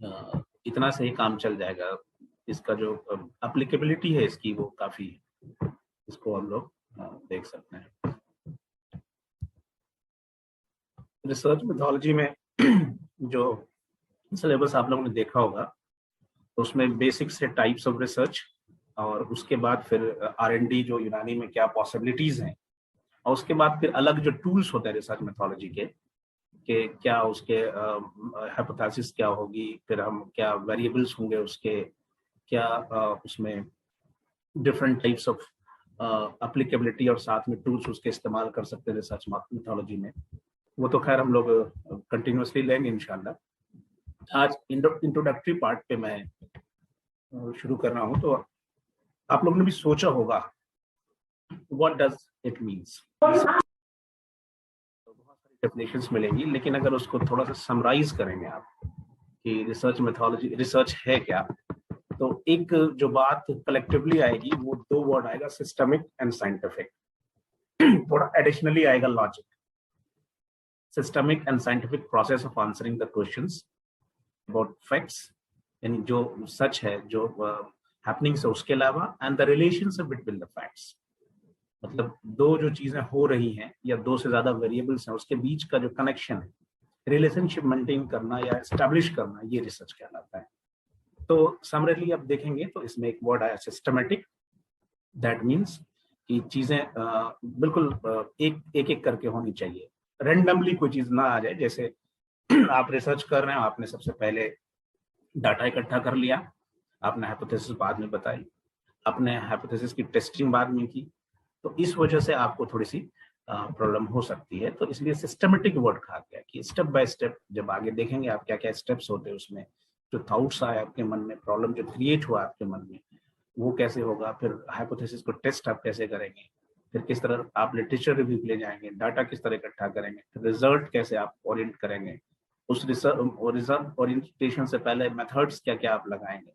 इतना से ही काम चल जाएगा। इसका जो एप्लीकेबिलिटी है इसकी वो काफी है, इसको हम लोग देख सकते हैं। रिसर्च मेथोलॉजी में जो सिलेबस आप लोगों ने देखा होगा, तो उसमें बेसिक से टाइप्स ऑफ रिसर्च, और उसके बाद फिर R&D जो यूनानी में क्या पॉसिबिलिटीज हैं, और उसके बाद फिर अलग जो टूल्स होते हैं रिसर्च मेथोलॉजी के, कि क्या उसके हाइपोथेसिस क्या होगी, फिर हम क्या वेरिएबल्स होंगे उसके, क्या उसमें डिफरेंट टाइप्स ऑफ एप्लीकेबिलिटी और साथ में टूल्स उसके इस्तेमाल कर सकते हैं रिसर्च मेथोलॉजी में। वो तो खैर हम लोग कंटिन्यूसली लेंगे इंशाल्लाह। आज इंट्रोडक्टरी पार्ट पे मैं शुरू कर रहा हूँ। तो आप लोगों ने भी सोचा होगा व्हाट डज इट मीन्स, बहुत सारी डेफिनेशंस मिलेंगी, लेकिन अगर उसको थोड़ा सा समराइज करेंगे आप कि रिसर्च मेथोलॉजी रिसर्च है क्या, तो एक जो बात कलेक्टिवली आएगी वो दो वर्ड आएगा, सिस्टमिक एंड साइंटिफिक। थोड़ा एडिशनली आएगा logic. Systemic and scientific process of answering the questions about facts, यानी जो सच है, जो हैपनिंग्स है उसके अलावा, and the relationship between the facts, मतलब दो जो चीजें हो रही हैं या दो से ज्यादा वेरिएबल्स हैं उसके बीच का जो कनेक्शन है, रिलेशनशिप मेंटेन करना या एस्टैब्लिश करना, ये रिसर्च कहलाता है। तो समरली आप देखेंगे तो इसमें एक वर्ड आया सिस्टमेटिक। दैट मीन्स कि चीजें बिल्कुल एक करके होनी चाहिए, रेंडमली कोई चीज ना आ जाए। जैसे आप रिसर्च कर रहे हैं, आपने सबसे पहले डाटा इकट्ठा कर लिया, आपने हाइपोथेसिस बाद में बताई, आपने हाइपोथेसिस की टेस्टिंग बाद में की, तो इस वजह से आपको थोड़ी सी प्रॉब्लम हो सकती है। तो इसलिए सिस्टमेटिक वर्ड कहा गया कि स्टेप बाय स्टेप जब आगे देखेंगे आप क्या क्या स्टेप्स होते हैं उसमें, जो थॉट्स आए आपके मन में, प्रॉब्लम जो क्रिएट हुआ आपके मन में, वो कैसे होगा, फिर हाइपोथेसिस को टेस्ट आप कैसे करेंगे, फिर किस तरह आप लिटरेचर रिव्यू ले जाएंगे, डाटा किस तरह इकट्ठा करेंगे, फिर रिजल्ट कैसे आप ओरिएंट करेंगे, उस रिजल्ट ओरिएंटेशन से पहले मेथड्स क्या क्या आप लगाएंगे,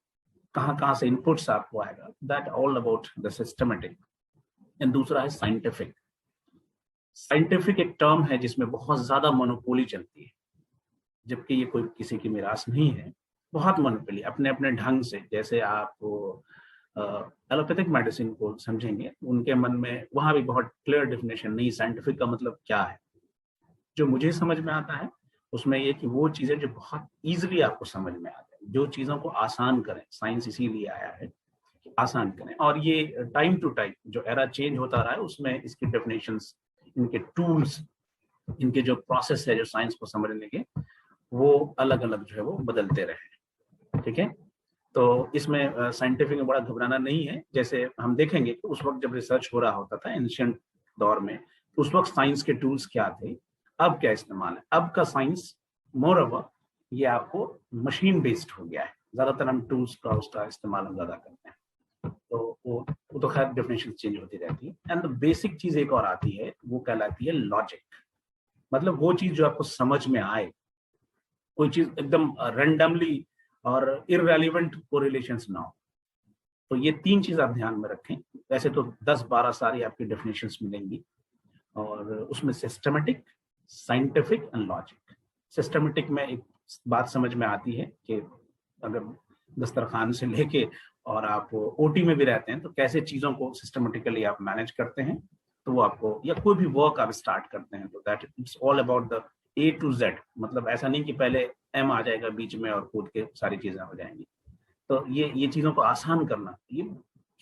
कहाँ कहाँ से इनपुट्स आपको आएगा, that all about the systematic. And दूसरा है साइंटिफिक। साइंटिफिक एक टर्म है जिसमें बहुत ज्यादा मोनोपोली चलती है, जबकि ये कोई किसी की मिरास नहीं है। बहुत मोनोपोली अपने अपने ढंग से, जैसे आप एलोपैथिक मेडिसिन को समझेंगे, उनके मन में वहां भी बहुत क्लियर डेफिनेशन नहीं साइंटिफिक का मतलब क्या है। जो मुझे समझ में आता है उसमें ये कि वो चीजें जो बहुत इजीली आपको समझ में आते हैं, जो चीजों को आसान करें, साइंस इसीलिए आया है आसान करें। और ये टाइम टू टाइम जो एरा चेंज होता रहा है उसमें इसकी डेफिनेशंस, इनके टूल्स, इनके जो प्रोसेस है जो साइंस को समझने के, वो अलग अलग जो है वो बदलते रहे। ठीक है, तो इसमें साइंटिफिक में बड़ा घबराना नहीं है। जैसे हम देखेंगे कि उस वक्त जब रिसर्च हो रहा होता था एंशिएंट दौर में, उस वक्त साइंस के टूल्स क्या थे, अब क्या इस्तेमाल है। अब का साइंस मोर ओवर ये आपको मशीन बेस्ड हो गया है, ज्यादातर हम टूल्स का उसका इस्तेमाल हम ज्यादा करते हैं। तो वो तो खैर डेफिनेशन चेंज होती रहती है। एंड बेसिक चीज एक और आती है, वो कहलाती है लॉजिक। मतलब वो चीज जो आपको समझ में आए, कोई चीज एकदम रैंडमली और इररेलेवेंट कोरिलेशंस ना हो। तो ये तीन चीज आप ध्यान में रखें। वैसे तो 10-12 सारी आपकी डेफिनेशंस मिलेंगी, और उसमें systematic, scientific and logic. Systematic में एक बात समझ में आती है कि अगर दस्तरखान से लेके और आप ओटी में भी रहते हैं तो कैसे चीजों को सिस्टमेटिकली आप मैनेज करते हैं, तो वो आपको, या कोई भी वर्क आप स्टार्ट करते हैं तो that it's all about the A to Z। मतलब ऐसा नहीं कि पहले M आ जाएगा बीच में और कूद के सारी चीजें हो जाएंगी। तो ये चीजों को आसान करना, ये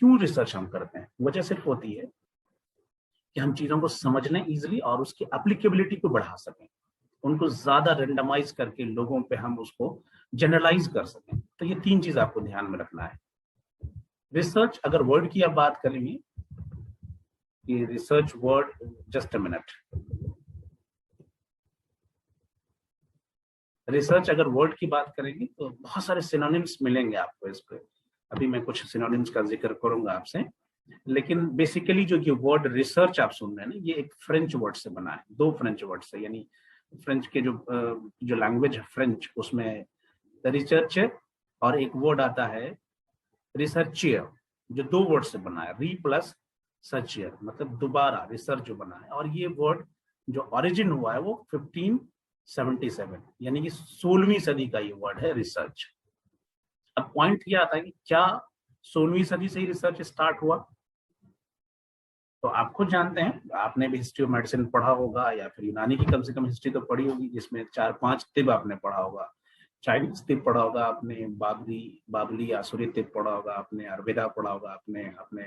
क्यों रिसर्च हम करते हैं, वजह सिर्फ होती है कि हम चीजों को समझने इजिली और उसकी एप्लीकेबिलिटी को बढ़ा सकें, उनको ज्यादा रेंडमाइज करके लोगों पे हम उसको जनरलाइज कर सकें। तो ये तीन चीज आपको ध्यान में रखना है। रिसर्च अगर वर्ड की आप बात करेंगे, कि research word, just a minute, research अगर वर्ड की बात करेंगे तो बहुत सारे सिनोनिम्स मिलेंगे आपको इस पे। अभी मैं कुछ सिनोनिम्स का जिक्र करूंगा आपसे, लेकिन बेसिकली जो ये वर्ड रिसर्च आप सुन रहे हैं ना, ये एक फ्रेंच वर्ड से बना है, दो फ्रेंच वर्ड से। यानी फ्रेंच के जो लैंग्वेज है फ्रेंच, उसमें रिसर्च और एक वर्ड आता है रिसर्चियर, जो दो वर्ड से बना है, री प्लस सर्चियर, मतलब दोबारा रिसर्च जो बना है। और ये वर्ड जो ओरिजिन हुआ है वो 77, यानी कि 16वीं सदी का ये वर्ड है रिसर्च। अब पॉइंट ये आता है कि क्या 16वीं सदी से ही रिसर्च स्टार्ट हुआ? तो आप खुद जानते हैं, आपने भी हिस्ट्री ऑफ मेडिसिन पढ़ा होगा, या फिर यूनानी की कम से कम हिस्ट्री तो पढ़ी होगी, जिसमें 4-5 तिब आपने पढ़ा होगा। चाइनीज तिब पढ़ा होगा आपने, बाबली आसुरी तिब पढ़ा होगा आपने, आयुर्वेदा पढ़ा होगा आपने,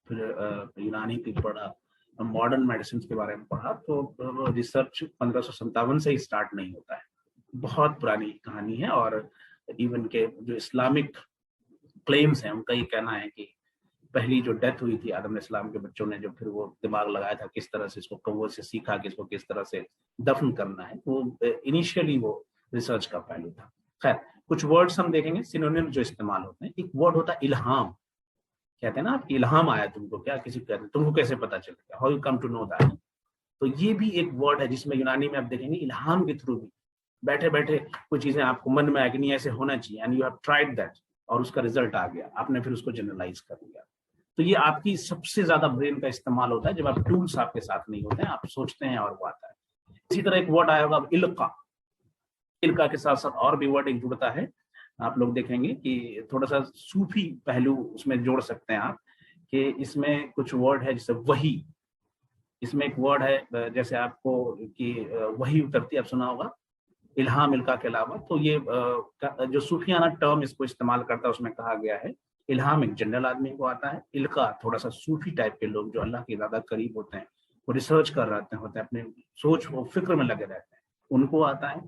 फिर यूनानी तिब पढ़ा, मॉडर्न मेडिसिन के बारे में पढ़ा। तो रिसर्च 1557 से ही स्टार्ट नहीं होता है, बहुत पुरानी कहानी है। और इवन के जो इस्लामिक क्लेम्स हैं, उनका ये कहना है कि पहली जो डेथ हुई थी आदम इस्लाम के बच्चों ने, जो फिर वो दिमाग लगाया था किस तरह से इसको कौवे से सीखा कि इसको किस तरह से दफन करना है, वो इनिशियली वो रिसर्च का पहलू था। खैर, कुछ वर्ड्स हम देखेंगे सिनोनिम जो इस्तेमाल होते हैं। एक वर्ड होता है इल्हाम। कहते हैं ना, आप इल्हाम आया तुमको, क्या किसी कहते हैं तुमको कैसे पता चलेगा, how you come to know that. तो ये भी एक वर्ड है जिसमें यूनानी में आप देखेंगे इल्हाम के थ्रू भी बैठे बैठे कुछ चीजें आपको मन में आया कि नहीं ऐसे होना चाहिए, and you have tried that, और उसका रिजल्ट आ गया, आपने फिर उसको जनरलाइज कर दिया। तो ये आपकी सबसे ज्यादा ब्रेन का इस्तेमाल होता है जब आप टूल्स आपके साथ नहीं होते हैं, आप सोचते हैं और वो आता है। इसी तरह एक वर्ड आया होगा इल्का। इल्का के साथ साथ और भी वर्ड एक जुड़ता है, आप लोग देखेंगे कि थोड़ा सा सूफी पहलू उसमें जोड़ सकते हैं आप, कि इसमें कुछ वर्ड है जैसे वही। इसमें एक वर्ड है जैसे आपको कि वही उतरती, आप सुना होगा इल्हाम इल्का के अलावा। तो ये जो सूफियाना टर्म इसको इस्तेमाल करता है उसमें कहा गया है इल्हाम एक जनरल आदमी को आता है, इल्का थोड़ा सा सूफी टाइप के लोग जो अल्लाह के ज्यादा करीब होते हैं, वो रिसर्च कर रहे होते हैं, अपने सोच वो फिक्र में लगे रहते हैं, उनको आता है।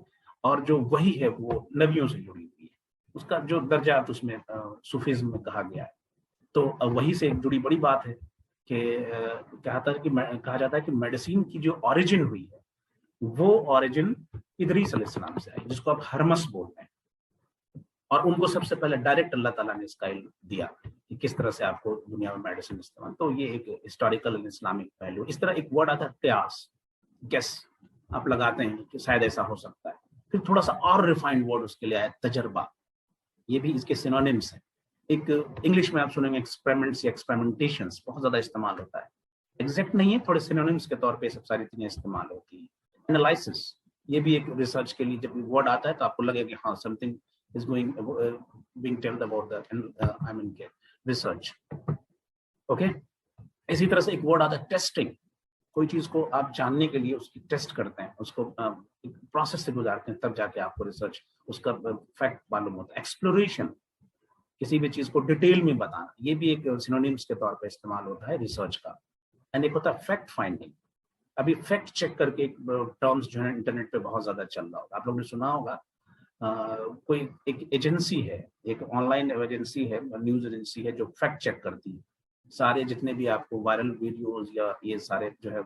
और जो वही है वो नबियों से जुड़ी हुई है, उसका जो दर्जा उसमें सूफीज्म में कहा गया है। तो वही से जुड़ी बड़ी बात है कि कहा जाता है कि मेडिसिन की जो ओरिजिन हुई है वो ओरिजिन इदरीस अलैहिस्सलाम से आई, जिसको आप हरमस बोलते हैं। और उनको सबसे पहले डायरेक्ट अल्लाह ताला ने इसका इल्म दिया कि किस तरह से आपको दुनिया में मेडिसिन इस्तेमाल। तो ये एक हिस्टोरिकल इस्लामिक पहलू। इस तरह एक वर्ड आता है क्यास, गेस, आप लगाते हैं कि शायद ऐसा हो सकता है। फिर थोड़ा सा और रिफाइंड वर्ड उसके लिए आया तजर्बा, ये भी इसके सिनोनिम्स हैं। एक इंग्लिश में आप सुनेंगे एक्सपेरिमेंट्स या एक्सपेरिमेंटेशंस बहुत ज्यादा इस्तेमाल होता है, एग्जैक्ट नहीं है, थोड़े सिनोनिम्स के तौर पे सब सारी चीजें इस्तेमाल होती है। एनालिसिस, ये भी एक रिसर्च के लिए जब वर्ड आता है तो आपको लगेगा कि हाँ something is being told about the research. Okay? इसी तरह से एक वर्ड आता है टेस्टिंग। कोई चीज को आप जानने के लिए उसकी टेस्ट करते हैं, उसको प्रोसेस से गुजारते हैं, तब जाके आपको रिसर्च उसका फैक्ट मालूम होता है। एक्सप्लोरेशन, किसी भी चीज को डिटेल में बताना, ये भी एक सिनोनिम्स के तौर पे इस्तेमाल होता है रिसर्च का। एंड एक होता है फैक्ट फाइंडिंग। अभी फैक्ट चेक करके टर्म्स जो है इंटरनेट पे बहुत ज्यादा चल रहा होगा, आप लोगों ने सुना होगा। कोई एक एजेंसी है, एक ऑनलाइन एजेंसी है, न्यूज एजेंसी है, जो फैक्ट चेक करती है सारे जितने भी आपको वायरल वीडियोस या ये सारे जो है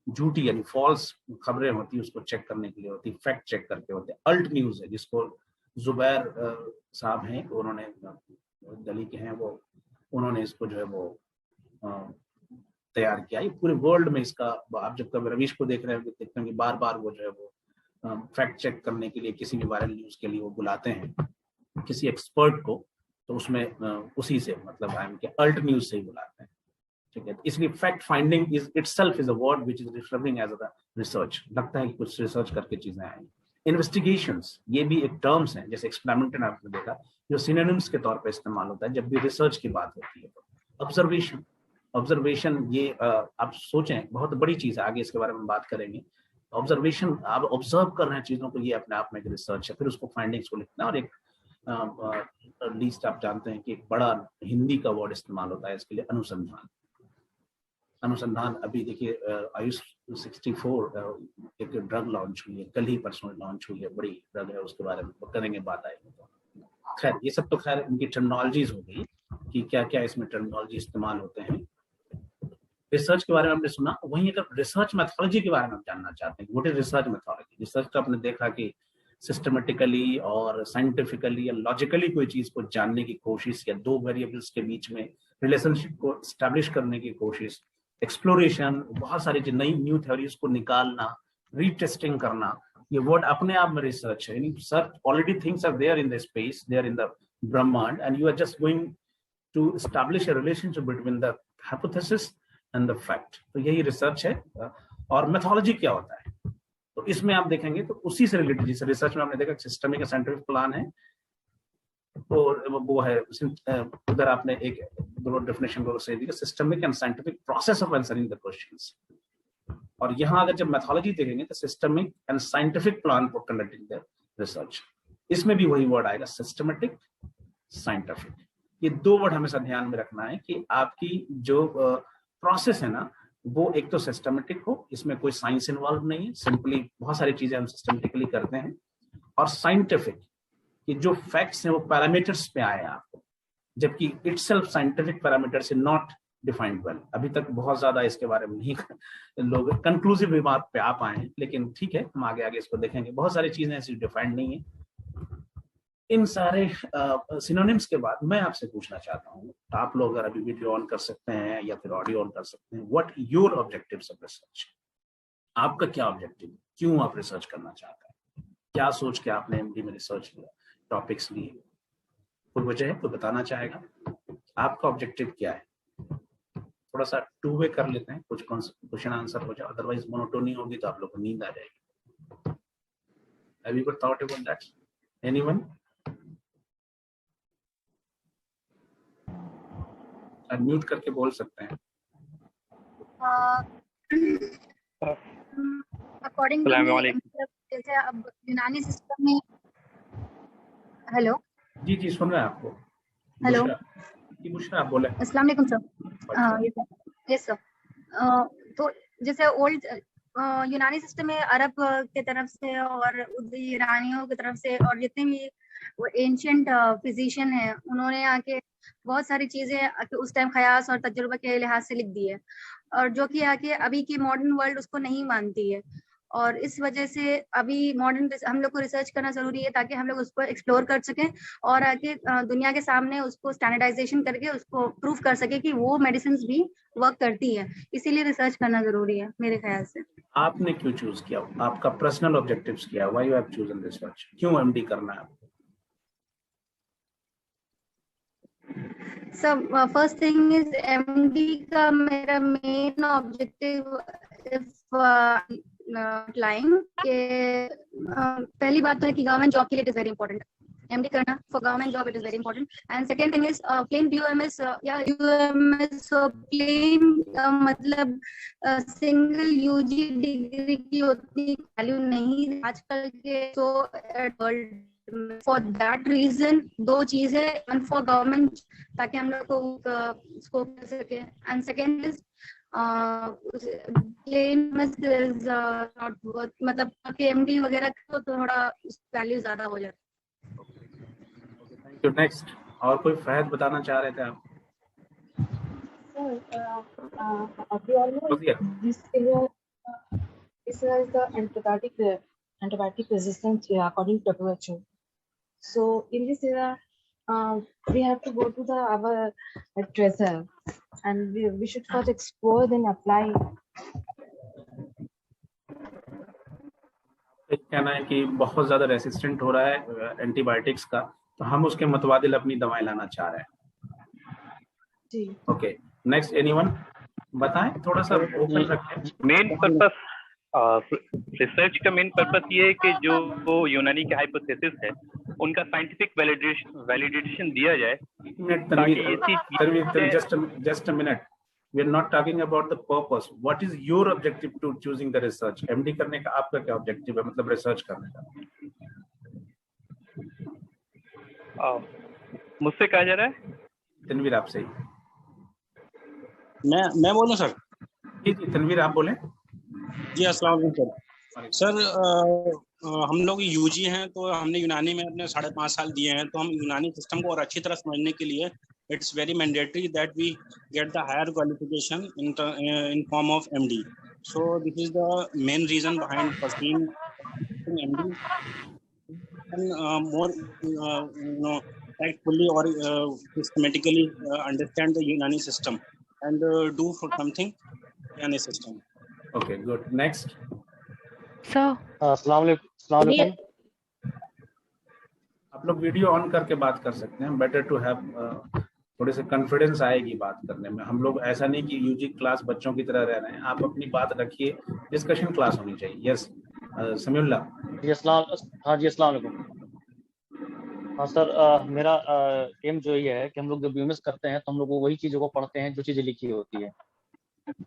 झूठी यानी फॉल्स खबरें होती है, उसको चेक करने के लिए होती है, फैक्ट चेक करके होते हैं। अल्ट न्यूज है, जिसको जुबैर साहब हैं, उन्होंने दिल्ली के हैं, वो उन्होंने इसको जो है वो तैयार किया। ये पूरे वर्ल्ड में इसका, आप जब कभी रवीश को देख रहे हो देखते हैं कि बार बार वो जो है वो फैक्ट चेक करने के लिए किसी भी वायरल न्यूज के लिए वो बुलाते हैं किसी एक्सपर्ट को, तो उसमें उसी से मतलब आई एम के अल्ट न्यूज से ही बुलाते हैं, ठीक है। इसलिए fact finding is itself is a word which is referring as a research. लगता है कि कुछ रिसर्च करके चीजें आई। इन्वेस्टिगेशंस, ये भी एक टर्म्स हैं, जैसे एक्सपेरिमेंट आपने देखा, जो सिनोनिम्स के तौर पर इस्तेमाल होता है जब भी रिसर्च की बात होती है। तो ऑब्जर्वेशन, ऑब्जर्वेशन ये आप सोचें बहुत बड़ी चीज है, आगे इसके बारे में बात करेंगे। ऑब्जर्वेशन, आप ऑब्जर्व कर रहे हैं चीजों को, ये अपने आप में एक रिसर्च है। फिर उसको फाइंडिंग्स को लिखना। और एक लीस्ट आप जानते हैं कि एक बड़ा हिंदी का वर्ड इस्तेमाल होता है इसके लिए, अनुसंधान। अनुसंधान, अभी देखिए आयुष 64 एक ड्रग लॉन्च हुई है, कल ही परसों लॉन्च हुई है, बड़ी ड्रग है, उसके बारे में करेंगे बात आएगी। खैर ये सब तो खैर इनकी टर्मिनोलॉजीज हो गई कि क्या क्या इसमें टर्मिनोलॉजी इस्तेमाल होते हैं। रिसर्च के बारे में आपने सुना। वहीं अगर रिसर्च मेथोडोलॉजी के बारे में आप जानना चाहते हैं, what is research methodology. Research का आपने देखा कि सिस्टमेटिकली और साइंटिफिकली या लॉजिकली कोई चीज को जानने की कोशिश, या दो वेरिएबल्स के बीच में रिलेशनशिप को स्टैब्लिश करने की कोशिश, एक्सप्लोरेशन, बहुत सारी नई न्यू थ्योरीज को निकालना, रीटेस्टिंग करना, ये वर्ड अपने आप में रिसर्च है। Sir already things are there in the space, there in the ब्रह्मांड, and you are just going to establish a relationship between the hypothesis and the fact. तो यही रिसर्च है। और मेथोडोलॉजी क्या होता है, तो इसमें आप देखेंगे तो उसी से रिलेटेड, जैसे रिसर्च में आपने देखा सिस्टमिक साइंटिफिक प्लान है, और वो है उधर आपने एक दोनों डेफिनेशन को सही दिया, systemic and scientific process of answering the questions. और यहाँ अगर जब मेथोलॉजी देखेंगे तो systemic and scientific plan for conducting the research, इसमें भी वही वर्ड आएगा, सिस्टमेटिक, साइंटिफिक। ये दो वर्ड हमेशा ध्यान में रखना है कि आपकी जो प्रोसेस है ना, वो एक तो सिस्टमेटिक हो, इसमें कोई साइंस इन्वॉल्व नहीं है, सिंपली बहुत सारी चीजें हम सिस्टमेटिकली करते हैं, और साइंटिफिक कि जो फैक्ट्स हैं वो पैरामीटर्स पे आए आपको, जबकि इटसेल्फ साइंटिफिक पैरामीटर से नॉट डिफाइंड वेल। अभी तक बहुत ज्यादा इसके बारे में नहीं लोग कंक्लूसिव बात पे आ पाए हैं, लेकिन ठीक है, हम आगे आगे इसको देखेंगे। बहुत सारी चीजें ऐसी डिफाइंड नहीं है। इन सारे सिनोनिम्स के बाद मैं आपसे पूछना चाहता हूँ, आप लोग अगर अभी वीडियो ऑन कर सकते हैं या फिर ऑडियो ऑन कर सकते हैं, what your objectives of research? आपका क्या ऑब्जेक्टिव, क्यों आप रिसर्च करना चाहते हैं, क्या सोच के आपने एमडी में रिसर्च किया, टॉपिक्स लिए, कोई वजह है तो बताना चाहेगा? आपका ऑब्जेक्टिव क्या है? थोड़ा सा टू वे कर लेते हैं, कुछ क्वेश्चन आंसर हो जाए, अदरवाइज मोनोटोनी होगी तो आप लोग को नींद आ जाएगी। Have you ever thought about that? Anyone? Unmute करके बोल सकते हैं। अकॉर्डिंग जैसे अब यूनानी सिस्टम में, हेलो जी जी सुन रहे हैं आपको। हेलो जी बुशरा आप बोले। अस्सलाम वालेकुम सर। Yes sir. तो जैसे ओल्ड यूनानी सिस्टम में अरब के तरफ से और ईरानियों की तरफ से, और जितने भी वो एंशियंट फिजिशियन है, उन्होंने आके बहुत सारी चीजें उस टाइम ख्यास और तजुर्बे के लिहाज से लिख दी है, और जो कि आके अभी की मॉडर्न वर्ल्ड उसको नहीं मानती है। और इस वजह से अभी मॉडर्न हम लोग को रिसर्च करना जरूरी है, ताकि हम लोग उसको एक्सप्लोर कर सकें और आगे दुनिया के सामने उसको स्टैंडर्डाइजेशन करके उसको प्रूव कर सके कि वो मेडिसिन भी वर्क करती है। इसीलिए रिसर्च करना जरूरी है मेरे ख्याल से। आपने क्यों चूज किया, आपका पर्सनल ऑब्जेक्टिव्स क्या है, why you have chosen research, क्यों एमडी करना है आपको? So first thing is MD का मेरा main objective लाइन के पहली बात तो है कि गवर्नमेंट जॉब के लिए it is very important, MD करना for government job it is very important. And second thing is plain UMS या यूएमएस प्लेन मतलब सिंगल यूजी डिग्री की उतनी वैल्यू नहीं आजकल के तो वर्ल्ड। फॉर दैट रीजन दो चीजें, वन फॉर गवर्नमेंट ताकि हम लोग को स्कोप कर सके, and second is plain not worth, मतलब एमडी वगैरह तो थोड़ा वैल्यू ज्यादा हो जाता है। Thank you. नेक्स्ट, और कोई फहद बताना चाह रहे थे आप? This is the antibiotic resistance according to WHO. So in this era, we have to go to our treasure, and we should first explore, then apply. कहना है कि बहुत ज्यादा रेसिस्टेंट हो रहा है एंटीबायोटिक्स का, तो हम उसके मुतवादिल अपनी दवाएं लाना चाह रहे हैं। जी ओके, नेक्स्ट एनीवन बताएं, थोड़ा सा ओपन रखें। मेन पर्पस रिसर्च का मेन पर्पस ये है कि जो यूनानी के हाइपोथेसिस है उनका साइंटिफिक वैलिडेशन दिया जाए। Just a minute, we are not talking about the purpose. What is your objective to choosing the research? MD करने का आपका क्या objective है, मतलब रिसर्च करने का? मुझसे कहा जा रहा है तनवीर आपसे ही। मैं बोलूं सर? जी जी तनवीर आप बोले। जी अस्सलाम वालेकुम सर। हम लोग यूजी हैं, तो हमने यूनानी में अपने 5.5 साल दिए हैं, तो हम यूनानी सिस्टम को और अच्छी तरह समझने के लिए it's very mandatory that we get the higher qualification in form of MD. So this is the main reason behind pursuing MD, and more tactfully or systematically understand the Unani system and do for something Unani system. Okay, good. Next. So अस्सलाम वालेकुम। आप लोग video on करके बात कर सकते हैं, better to have थोड़े से कॉन्फिडेंस आएगी बात करने में। हम लोग ऐसा नहीं कि यूजी क्लास बच्चों की तरह रह रहे हैं, आप अपनी बात रखिए, डिस्कशन क्लास होनी चाहिए। यस समीउल्लाह। जी अस्सलाम, हाँ जी अस्सलाम वालेकुम। हाँ सर, मेरा एम जो ये है कि हम लोग जब यूएमएस करते हैं तो हम लोग वही चीज़ों को पढ़ते हैं जो चीज़ें लिखी होती है,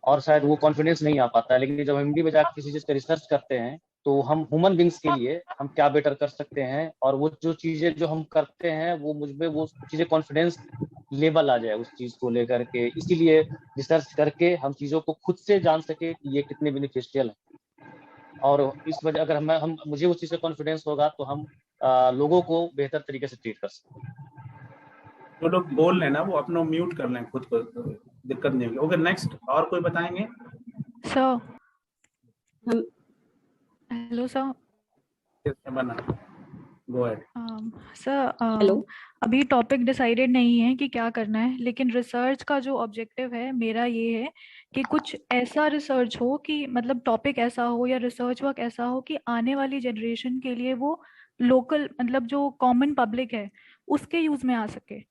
और शायद वो कॉन्फिडेंस नहीं आ पाता है। लेकिन जब हम हिंदी में जाकर किसी चीज़ का रिसर्च करते हैं तो हम ह्यूमन बींग्स के लिए हम क्या बेटर कर सकते हैं, और वो जो चीज़ें जो हम करते हैं वो मुझमें वो चीज़ें कॉन्फिडेंस लेवल आ जाए उस चीज़ को लेकर के। इसीलिए रिसर्च करके हम चीज़ों को खुद से जान सके कि ये कितने बेनिफिशियल है, और इस वजह अगर हम मुझे उस चीज़ का कॉन्फिडेंस होगा तो हम लोगों को बेहतर तरीके से ट्रीट कर सकते हैं। जो लोग बोल रहे हैं ना वो अपना म्यूट कर लें खुद को, दिक्कत नहीं होगी। ओके नेक्स्ट, और कोई बताएंगे? Sir hello sir. बना गो अहेड। Sir hello. अभी टॉपिक डिसाइडेड नहीं है कि क्या करना है, लेकिन रिसर्च का जो ऑब्जेक्टिव है मेरा ये है कि कुछ ऐसा रिसर्च हो कि मतलब टॉपिक ऐसा हो या रिसर्च वर्क ऐसा हो कि आने वाली जनरेशन के लिए वो लोकल मतलब जो कॉमन पब्लिक है उसके यूज में आ सके।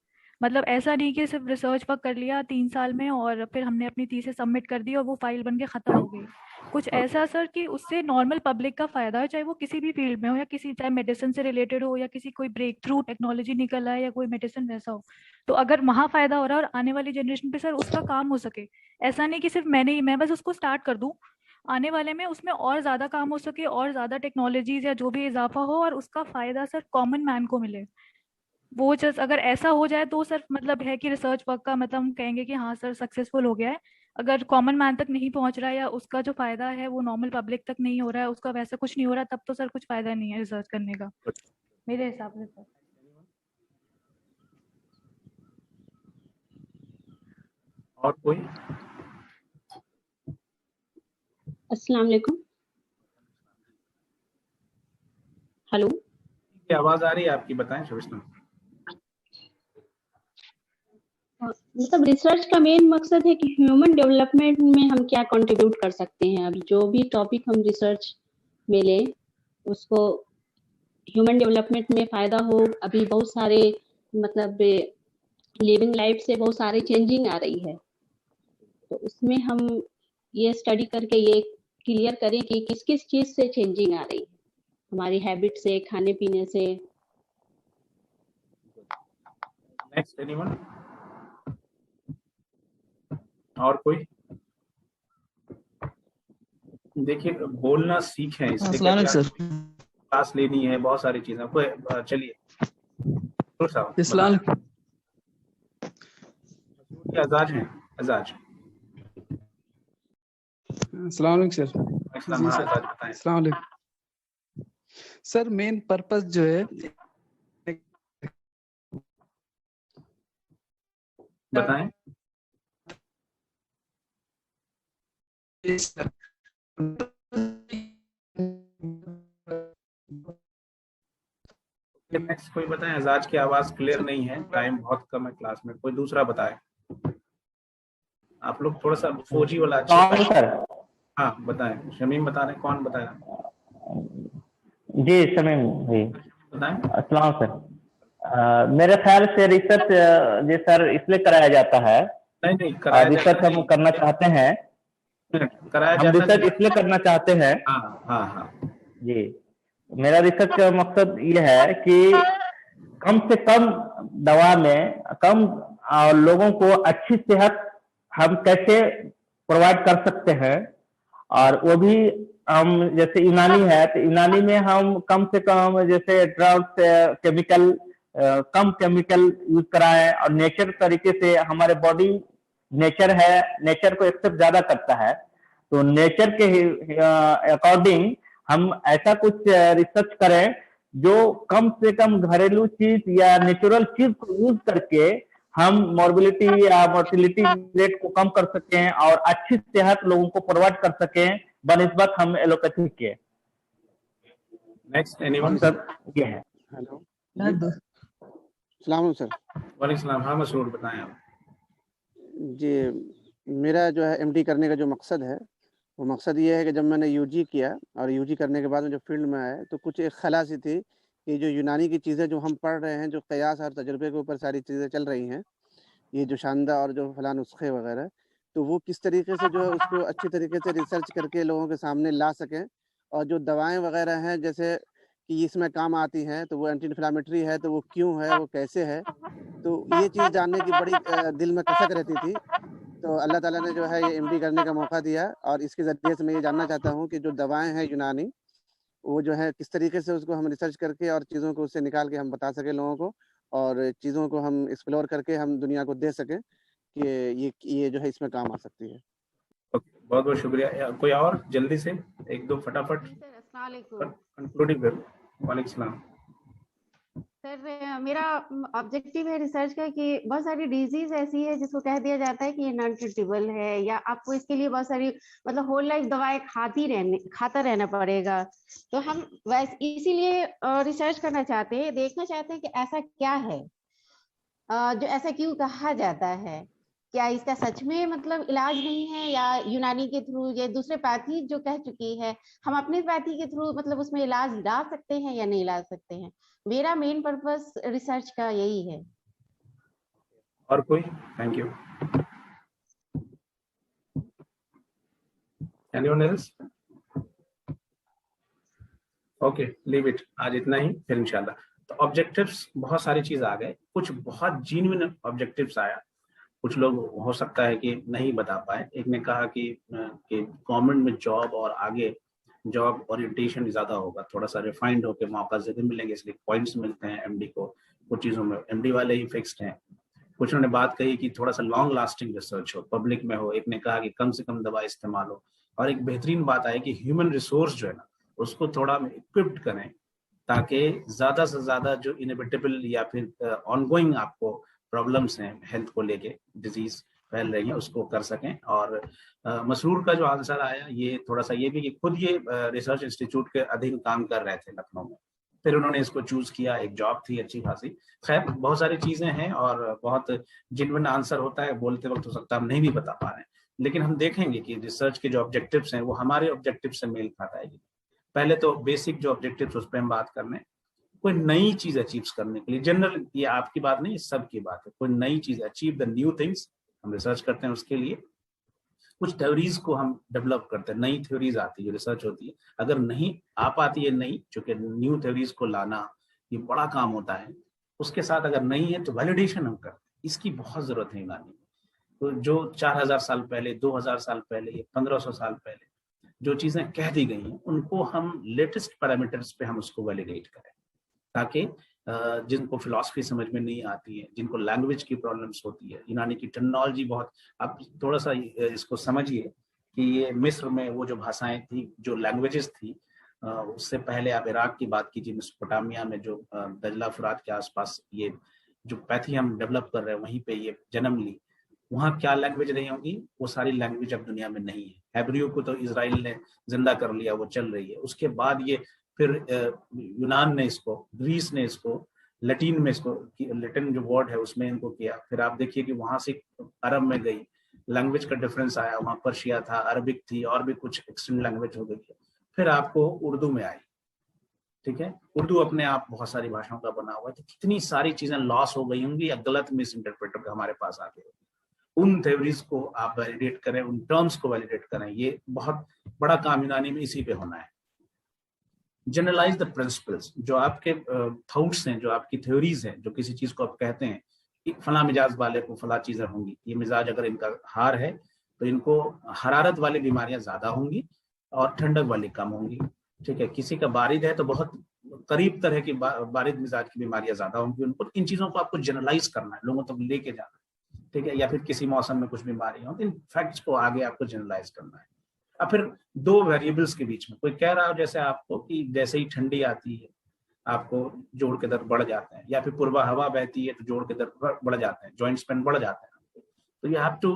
मतलब ऐसा नहीं कि सिर्फ रिसर्च वर्क कर लिया 3 साल में और फिर हमने अपनी थीसिस सबमिट कर दी और वो फाइल बन के खत्म हो गई। कुछ ऐसा सर कि उससे नॉर्मल पब्लिक का फायदा हो, चाहे वो किसी भी फील्ड में हो या किसी चाहे मेडिसिन से रिलेटेड हो या किसी कोई ब्रेक थ्रू टेक्नोलॉजी निकल रहा है या कोई मेडिसिन वैसा हो, तो अगर वहाँ फायदा हो रहा है और आने वाली जनरेशन पे सर उसका काम हो सके। ऐसा नहीं कि सिर्फ मैं बस उसको स्टार्ट कर दूं, आने वाले में उसमें और ज्यादा काम हो सके और ज्यादा टेक्नोलॉजीज या जो भी इजाफा हो और उसका फायदा सर कॉमन मैन को मिले। वो जस्ट अगर ऐसा हो जाए तो सर मतलब है कि रिसर्च वर्क का मतलब हम कहेंगे कि हाँ सर सक्सेसफुल हो गया है। अगर कॉमन मैन तक नहीं पहुंच रहा है या उसका जो फायदा है वो नॉर्मल पब्लिक तक नहीं हो रहा है, उसका वैसा कुछ नहीं हो रहा, तब तो सर कुछ फायदा नहीं है रिसर्च करने का मेरे हिसाब से सर। और कोई? अस्सलाम वालेकुम। हेलो, क्या आवाज आ रही है आपकी? बताएं शविष्णु। मतलब रिसर्च का मेन मकसद है कि ह्यूमन डेवलपमेंट में हम क्या कंट्रीब्यूट कर सकते हैं। अभी जो भी टॉपिक हम रिसर्च में लें उसको ह्यूमन डेवलपमेंट में फायदा हो। अभी बहुत सारे मतलब लिविंग लाइफ से बहुत सारे चेंजिंग आ रही है, तो उसमें हम ये स्टडी करके ये क्लियर करें कि किस किस चीज से चेंजिंग आ रही है, हमारी हैबिट से, खाने पीने से। Next anyone? और कोई? देखिए बोलना सीखें, इसलिए सर क्लास लेनी है, बहुत सारी चीजें। कोई चलिए इस्लाम आजाज हैं। आजाज अस्सलाम वालेकुम सर। जी सर बताएं। अस्सलाम वालेकुम सर। मेन पर्पस जो है बताएं। नेक्स्ट कोई बताएं। आजाज की आवाज क्लियर नहीं है, टाइम बहुत कम है क्लास में। कोई दूसरा बताए। आप लोग थोड़ा सा फौजी वाला अच्छे सर। हाँ बताएं। शमीम बता रहे, कौन बताया? जी शमीम जी बताएं। अस्सलाम सर। मेरे ख्याल से रिसर्च जी सर इसलिए कराया जाता है। नहीं कराया रिसर्च हम करना चाहते हैं। हम रिसर्च इसलिए करना चाहते हैं। हाँ जी, मेरा रिसर्च का मकसद ये है कि कम से कम दवा में कम लोगों को अच्छी सेहत हम कैसे प्रोवाइड कर सकते हैं, और वो भी हम जैसे यूनानी है तो यूनानी में हम कम से कम जैसे ड्रग्स केमिकल कम केमिकल यूज कराएं, और नेचर तरीके से हमारे बॉडी नेचर है, नेचर को एक्सेप्ट ज्यादा करता है, तो नेचर के अकॉर्डिंग हम ऐसा कुछ रिसर्च करें जो कम से कम घरेलू चीज या नेचुरल चीज को यूज करके हम मॉर्बिलिटी या मोर्टिलिटी रेट को कम कर सकें और अच्छी सेहत लोगों को प्रोवाइड कर सकें बनिस्बत हम एलोपैथी के। Next anyone? सब ये है। हेलो सलाम सर। वालेकुम। हाँ मसरूर बताएं आप। जी मेरा जो है एमडी करने का जो मकसद है वो मकसद ये है कि जब मैंने यूजी किया और यूजी करने के बाद में जो फील्ड में आया तो कुछ एक खला सी थी कि जो यूनानी की चीज़ें जो हम पढ़ रहे हैं, जो क़यास और तजुर्बे के ऊपर सारी चीज़ें चल रही हैं, ये जो शानदा और जो फलां नुस्खे वगैरह, तो वो किस तरीके से जो है उसको अच्छी तरीके से रिसर्च करके लोगों के सामने ला सकें और जो दवाएं वगैरह हैं जैसे कि इसमें काम आती हैं, तो वो एंटी इन्फ्लामेटरी है, तो वो क्यों है, वो कैसे है, तो ये चीज़ जानने की बड़ी दिल में कसक रहती थी। तो अल्लाह ताला ने जो है ये एमडी करने का मौका दिया, और इसके ज़रिए से मैं ये जानना चाहता हूँ कि जो दवाएं हैं यूनानी, वो जो है किस तरीके से उसको हम रिसर्च करके और चीज़ों को उससे निकाल के हम बता सकें लोगों को, और चीज़ों को हम एक्सप्लोर करके हम दुनिया को दे सकें कि ये जो है इसमें काम आ सकती है। बहुत बहुत शुक्रिया। कोई और जल्दी से एक दो फटाफट कंक्लूडिंग। वालेकुम सलाम। सर मेरा ऑब्जेक्टिव है रिसर्च का कि बहुत सारी डिजीज ऐसी है जिसको कह दिया जाता है कि ये नॉन ट्रीटेबल है, या आपको इसके लिए बहुत सारी मतलब होल लाइफ दवाएं खाता रहना पड़ेगा। तो हम वैसे इसीलिए रिसर्च करना चाहते हैं, देखना चाहते हैं कि ऐसा क्या है, जो ऐसा क्यों कहा जाता है, क्या इसका सच में मतलब इलाज नहीं है, या यूनानी के थ्रू या दूसरे पैथी जो कह चुकी है हम अपने पैथी के थ्रू मतलब उसमें इलाज ला सकते हैं या नहीं ला सकते हैं। मेरा मेन पर्पस रिसर्च का यही है। और कोई? Thank you. Anyone else? Okay, leave it. आज इतना ही, फिर इंशाल्लाह। तो ऑब्जेक्टिव्स बहुत सारी चीज आ गए, कुछ बहुत जेन्युइन ऑब्जेक्टिव्स आया, कुछ लोग हो सकता है कि नहीं बता पाए। एक ने कहा कि गवर्नमेंट में जॉब और आगे जॉब ओरिएंटेशन ज्यादा होगा, थोड़ा सा रिफाइंड होकर मौका ज्यादा मिलेंगे, इसलिए पॉइंट्स मिलते हैं एमडी को। कुछ चीजों में एमडी वाले ही फिक्स्ड हैं। कुछ ने बात कही कि थोड़ा सा लॉन्ग लास्टिंग रिसर्च हो, पब्लिक में हो। एक ने कहा कि कम से कम दवा इस्तेमाल हो। और एक बेहतरीन बात आई कि ह्यूमन रिसोर्स जो है ना, उसको थोड़ा इक्विप्ड करें, ताकि ज्यादा से ज्यादा जो इनएविटेबल या फिर ऑनगोइंग आपको प्रॉब्लम्स हैं हेल्थ को लेके, डिजीज फैल रही है, उसको कर सकें। और मसरूर का जो आंसर आया, ये थोड़ा सा ये भी कि खुद ये रिसर्च इंस्टीट्यूट के अधीन काम कर रहे थे लखनऊ में, फिर उन्होंने इसको चूज किया, एक जॉब थी अच्छी खासी। खैर बहुत सारी चीजें हैं और बहुत जेन्युइन आंसर होता है, बोलते वक्त हो सकता है हम नहीं भी बता पा रहे हैं, लेकिन हम देखेंगे कि रिसर्च के जो ऑब्जेक्टिव्स हैं वो हमारे ऑब्जेक्टिव से मेल खाता है। पहले तो बेसिक जो ऑब्जेक्टिव्स उस पर हम बात कर लें। कोई नई चीज अचीव करने के लिए, जनरल ये आपकी बात नहीं, सबकी बात है, कोई नई चीज अचीव द न्यू थिंग्स हम रिसर्च करते हैं। उसके लिए कुछ थ्योरीज को हम डेवलप करते हैं, नई थ्योरीज आती है, रिसर्च होती है। अगर नहीं आ पाती है नई, चूंकि न्यू थ्योरीज को लाना ये बड़ा काम होता है, उसके साथ अगर नहीं है तो वैलिडेशन हम करते हैं। इसकी बहुत जरूरत है यूनानी में। तो जो 4000 साल पहले, 2000 साल पहले, 1500 साल पहले जो चीजें कह दी गई हैं, उनको हम लेटेस्ट पैरामीटर्स पे हम उसको वैलिडेट करें, ताकि जिनको फिलॉसफी समझ में नहीं आती है, जिनको लैंग्वेज की प्रॉब्लम्स होती है, यूनानी की टर्मिनोलॉजी बहुत, आप थोड़ा सा इसको समझिए कि ये मिस्र में वो जो भाषाएं थी, जो लैंग्वेजेस थी, उससे पहले आप इराक की बात कीजिए, मेसोपोटामिया में जो दजला फुरात के आसपास ये जो पैथी हम डेवलप कर रहे हैं, वहीं पे ये जन्म ली। वहाँ क्या लैंग्वेज रही होंगी, वो सारी लैंग्वेज अब दुनिया में नहीं है। हैब्रियो को तो इजराइल ने जिंदा कर लिया, वो चल रही है। उसके बाद ये फिर यूनान ने इसको, ग्रीस ने इसको, लैटिन में इसको, लैटिन जो वर्ड है उसमें इनको किया। फिर आप देखिए कि वहां से अरब में गई, लैंग्वेज का डिफरेंस आया, वहां पर्शिया था, अरबिक थी, और भी कुछ एक्सटेंड लैंग्वेज हो गई। फिर आपको उर्दू में आई, ठीक है। उर्दू अपने आप बहुत सारी भाषाओं का बना हुआ है, तो कितनी सारी चीजें लॉस हो गई होंगी या गलत मिस इंटरप्रेटर हमारे पास आ गए। उन थ्योरीज को आप वैलिडेट करें, उन टर्म्स को वैलिडेट करें। ये बहुत बड़ा काम यूनानी में इसी पे होना है। जनरलाइज द प्रिंसिपल्स, जो आपके थॉट्स हैं, जो आपकी थ्योरीज हैं, जो किसी चीज को आप कहते हैं कि फला मिजाज वाले को फला चीजें होंगी, ये मिजाज अगर इनका हार है तो इनको हरारत वाली बीमारियां ज्यादा होंगी और ठंडक वाली कम होंगी, ठीक है। किसी का बारिद है तो बहुत करीब तरह की बारिद मिजाज की बीमारियां ज्यादा होंगी उनको। इन चीजों को आपको जनरलाइज करना है, लोगों तक लेके जाना है, ठीक है। या फिर किसी मौसम में कुछ बीमारी हो, इन फैक्ट्स को आगे आपको जनरलाइज करना है। अब फिर दो वेरिएबल्स के बीच में कोई कह रहा हो जैसे आपको कि जैसे ही ठंडी आती है आपको जोड़ के दर्द बढ़ जाते हैं, या फिर पूर्वा हवा बहती है तो जोड़ के दर्द बढ़ जाते हैं, जॉइंट्स पेन बढ़ जाते हैं। तो you have to